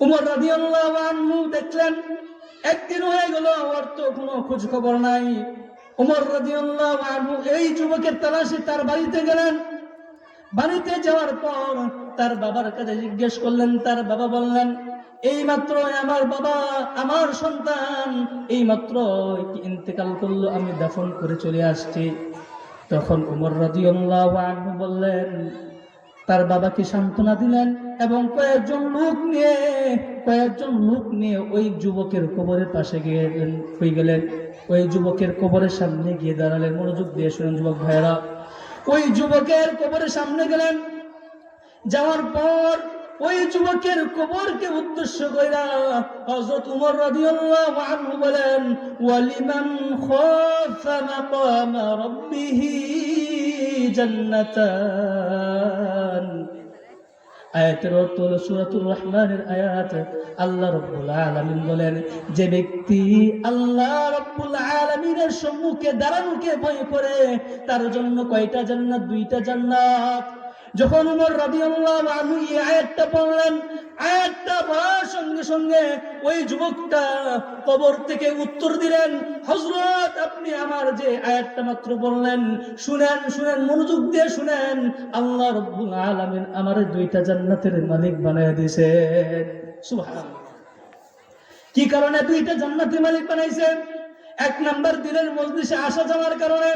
ওমর রাদিয়াল্লাহু আনহু দেখলেন একদিন হয়ে গেল, ওর তো কোনো খোঁজ খবর নাই। ওমর রাদিয়াল্লাহু আনহু এই যুবকের তালাশে তার বাড়িতে গেলেন। বাড়িতে যাওয়ার পর তার বাবার কাছে জিজ্ঞেস করলেন। তার বাবা বললেন, এইমাত্র আমার বাবা, আমার সন্তান এইমাত্র ইন্তেকাল করলো, আমি দাফন করে চলে আসছি। তখন ওমর রাদিয়াল্লাহু আনহু বললেন, তার বাবাকে সান্ত্বনা দিলেন এবং কয়েকজন লোক নিয়ে ওই যুবকের কবরের পাশে গেলেন। ওই যুবকের কবরের সামনে গিয়ে দাঁড়ালেন। মনোযোগ দিয়ে শুনেন যুবক ভাইরা, ওই যুবকের কবরের সামনে গেলেন। যাওয়ার পর ওই যুবকের কবরকে উদ্দেশ্য কইরা হযরত ওমর রাদিয়াল্লাহু আনহু বলেন, ওয়ালিমান খাফা মাকামা রাব্বিহি জান্নাতান। আয়াতের অর্থ হলো সূরাতুর রহমানের আয়াত। আল্লাহ রাব্বুল আলামিন বলেন, যে ব্যক্তি আল্লাহ রাব্বুল আলামিনের সম্মুখে দাঁড়ানোকে ভয় করে, তার জন্য কয়টা জান্নাত? 2টা জান্নাত। যখন ওমর রাদিয়াল্লাহু আনহু এই আয়াতটা পড়লেন, আয়াতটা পড়ার সঙ্গে সঙ্গে ওই যুবকটা কবর থেকে উত্তর দিলেন, হযরত আপনি আমার যে আয়াতটা মাত্র বললেন, শুনেন, মনোযোগ দিয়ে শুনেন, আল্লাহ রাব্বুল আলামিন আমার 2টা জান্নাতের মালিক বানায় দিয়েছেন। সুবহানাল্লাহ। কি কারণে 2টা জান্নাতের মালিক বানাইছেন? 1 নাম্বার দিনের মজলিসে আসা যাওয়ার কারণে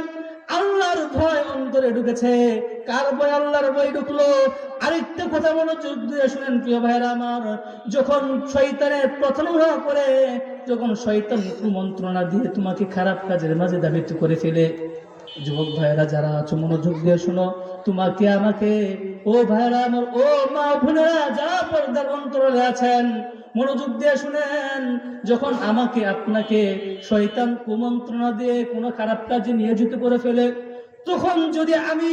আল্লাহর ভয় অন্তরে ঢুকেছে। কার ভয়? আল্লাহর ভয় ঢুকলো। আরেকটা কথা মনোযোগ দিয়ে শুনেন প্রিয় ভাইরা আমার, যখন শয়তানের প্রতারণা করে, যখন শয়তান কুমন্ত্রণা দিয়ে তোমাকে খারাপ কাজের মাঝে ধাবিত করে ফেলে, যুবক ভাইরা যারা আছো মনোযোগ দিয়ে শুনো, তোমাকে আমাকে, ও ভাইরা আমার, ও মা বোনেরা যারা পর্দার অন্তরালে আছেন, মনোযোগ দিয়ে শুনেন, যখন আমাকে আপনাকে শয়তান কুমন্ত্রণা দিয়ে কোনো খারাপ কাজে নিয়োজিত করে ফেলে, তখন যদি আমি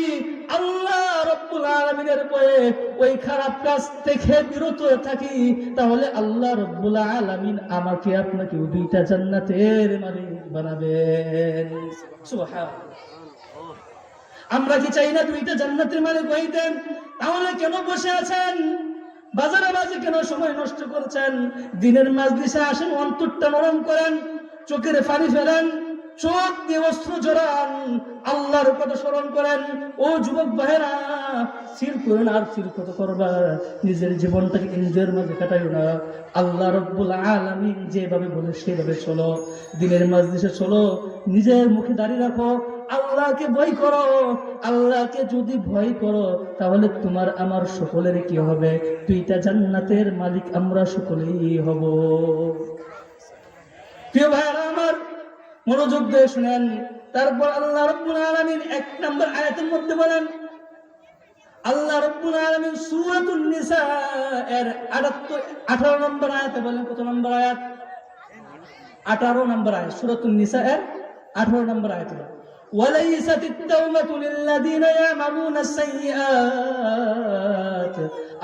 আল্লাহ রব্বুল আলামিনের ভয়ে ওই খারাপ কাজ থেকে বিরত থাকি, তাহলে আল্লাহ রব্বুল আলামিন আমাকে আপনাকে দুইটা জান্নাতের মালিক বানাবেন। সুবহানাল্লাহ। আমরা কি চাই না দুইটা জান্নাতের মালিক হইতেন? তাহলে কেন বসে আছেন? বাজারে বাজে কেন সময় নষ্ট করছেন? দিনের মাজলিসে আসেন, অন্তরটা নরম করেন, চোখের পানি ফেলেন, চোখ দিয়ে অস্ত্র জড়ান, আল্লাহর কথা স্মরণ করেন। ও যুবক ভাইরা, স্থির করেন। আর স্থির কত করবা? নিজের জীবনটাকে এনজয়ের মাঝে কাটাইও না। আল্লাহ রব্বুল আলামিন যেভাবে বলে সেভাবে চলো, দিনের মাজলিসে চলো, নিজের মুখে দাঁড়িয়ে রাখো, আল্লাহকে ভয় করো। আল্লাহকে যদি ভয় করো, তাহলে তোমার আমার সকলের কি হবে? দুইটা জান্নাতের মালিক আমরা সকলেই হব। প্রিয় ভাইরা আমার, মনোযোগ দিয়ে শুনেন। তারপর আল্লাহ রাব্বুল আলামিন 1 নম্বর আয়াতের মধ্যে বলেন, আল্লাহ রাব্বুল আলামিন সূরাতুন নিসা এর 18 নম্বর আয়াতে বলেন, কত নম্বর আয়াত? 18 নম্বর আয়াত, সূরাতুন নিসা এর 18 নম্বর আয়াতে বলেন, ওয়ালাইসাতিত তাওবাতু লিল্লাযিনা ইয়ামালুনাস সাইয়্যাত।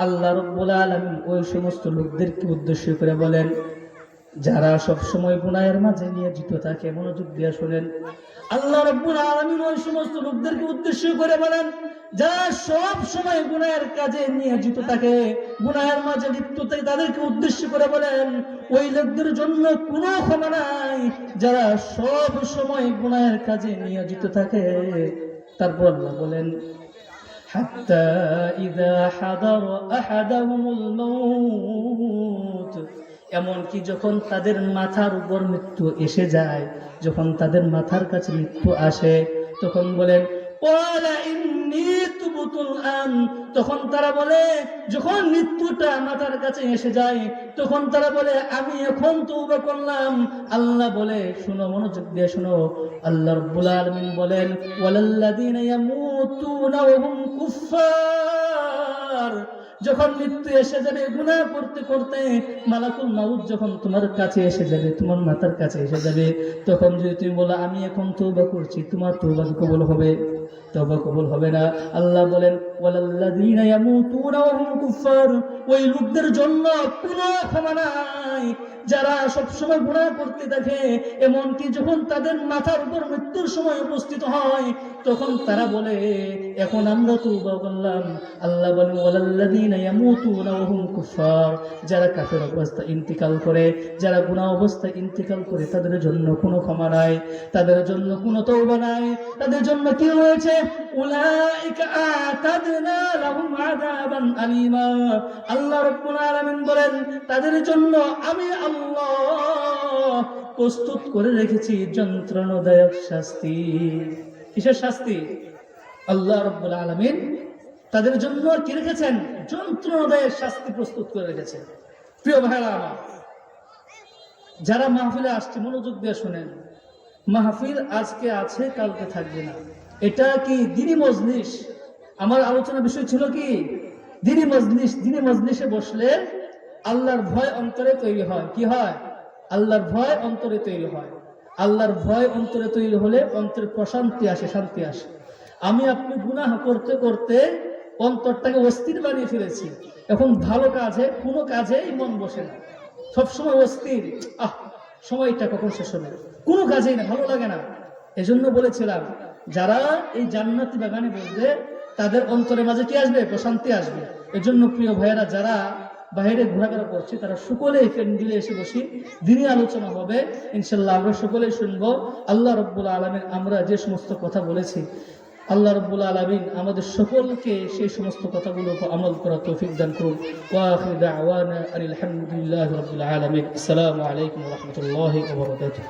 আল্লাহ রাব্বুল আলামিন ওই সমস্ত লোকদেরকে উদ্দেশ্য করে বলেন যারা সব সময় গুনাহের মাঝে নিয়োজিত থাকে। মনোযোগ দিয়ে শুনেন, আল্লাহ রাব্বুল আলামিন ওই সমস্ত লোকদেরকে উদ্দেশ্য করে বলেন যারা সব সময় গুনাহের কাজে নিয়োজিত থাকে, গুনাহের মাঝে লিপ্ত থাকে, তাদেরকে উদ্দেশ্য করে বলেন ওই লোকদের জন্য কোনো ক্ষমা নাই যারা সব সময় গুনাহের কাজে নিয়োজিত থাকে। তারপর আল্লাহ বলেন, হাত্তা ইযা হাদারা আহাদাহুমুল মাউত, এমনকি যখন তাদের মাথার উপর মৃত্যু এসে যায়, যখন তাদের মাথার কাছে মৃত্যু আসে, তখন বলেন ওয়ালা ইন্নী তুবতুল আন। তখন তারা বলে, যখন মৃত্যুটা মাথার কাছে এসে যায়, তখন তারা বলে আমি এখন তওবা করলাম। আল্লাহ বলে, শুনো, মনোযোগ দিয়ে শুনো, আল্লাহ রাব্বুল আলামিন বলেন ওয়ালাল্লাযীনা ইয়ামুতুনা ওয়া হুম কুফফার। যখন মৃত্যু এসে যাবে গুনাহ করতে করতে, মালাকুল মাউত যখন তোমার কাছে এসে যাবে, তোমার মাথার কাছে এসে যাবে, তখন যদি তুমি বলো আমি এখন তওবা করছি, তোমার তওবা কবুল হবে? তওবা কবুল হবে না। আল্লাহ বলেন ওয়ালাল্লাযীনা ইয়ামুতুনা ওয়া হুম কুফফার, ওই লোকদের জন্য কোনো ক্ষমা নাই যারা সব সময় গুনাহ করতে থাকে, এমনকি যখন তাদের মাথার উপর মৃত্যুর সময় উপস্থিত হয়, তখন তারা বলে এখন আমরা তওবা করলাম। আল্লাহ বলেন ওয়ালাল্লাযীনা ইয়ামুতুনা ওয়া হুম কুফফার, যারা কাফের অবস্থায় ইন্তিকাল করে, যারা গুনাহ অবস্থায় ইন্তিকাল করে, তাদের জন্য কোনো ক্ষমা নাই, তাদের জন্য কোনো তওবা নাই। তাদের জন্য কি হয়েছে? উলাইকা আতাদনা লাহুম আযাবান আলীমা। আল্লাহ রাব্বুল আলামিন বলেন তাদের জন্য আমি আল্লাহ প্রস্তুত করে রেখেছি যন্ত্রণাদায়ক শাস্তি। কিসের শাস্তি? আল্লাহ রাব্বুল আলামিন তাদের জন্য কি রেখেছেন? যন্ত্রণাদায়ক শাস্তি প্রস্তুত করে রেখেছেন। প্রিয় ভাইরা আমার, যারা মাহফিলে আসছে মনোযোগ দিয়ে শুনেন, মাহফিল আজকে আছে কালকে থাকবে না। এটা কি দ্বীনি মজলিস? আমার আলোচনার বিষয় ছিল কি দ্বীনি মজলিস। দ্বীনি মজলিসে বসলে আল্লাহর ভয় অন্তরে তৈরি হয়। কি হয়? আল্লাহর ভয় অন্তরে তৈরি হয়। আল্লাহর ভয় অন্তরে তৈরি হলে অন্তরে প্রশান্তি আসে, শান্তি আসে। আমি আপনি গুনাহ করতে করতে অন্তরটাকে অস্থির বানিয়ে ফেলেছি। এখন ভালো কাজে কোনো কাজেই মন বসে না, সবসময় অস্থির। সময়টা কখন শেষ হবে, কোনো কাজেই না, ভালো লাগে না। এজন্য বলেছিলাম যারা এই জান্নাতি বাগানে বসবে তাদের অন্তরের মাঝে কি আসবে? প্রশান্তি আসবে। এজন্য প্রিয় ভাইয়েরা, যারা বাইরে ঘোরাফেরা করছে তারা সকলেই প্যান্ডেলে এসে বসি, দ্বীনি আলোচনা হবে ইনশাআল্লাহ, আমরা সকলেই শুনবো। আল্লাহ রাব্বুল আলামিন আমরা যে সমস্ত কথা বলেছি, আল্লাহ রাব্বুল আলামিন আমাদের সকলকে সেই সমস্ত কথাগুলো উপর আমল করার তৌফিক দান করুন। ওয়া আখিরু দাওয়ানা আলহামদুলিল্লাহি রাব্বিল আলামিন। আসসালামু আলাইকুম ওয়া রাহমাতুল্লাহি ওয়া বারাকাতুহু।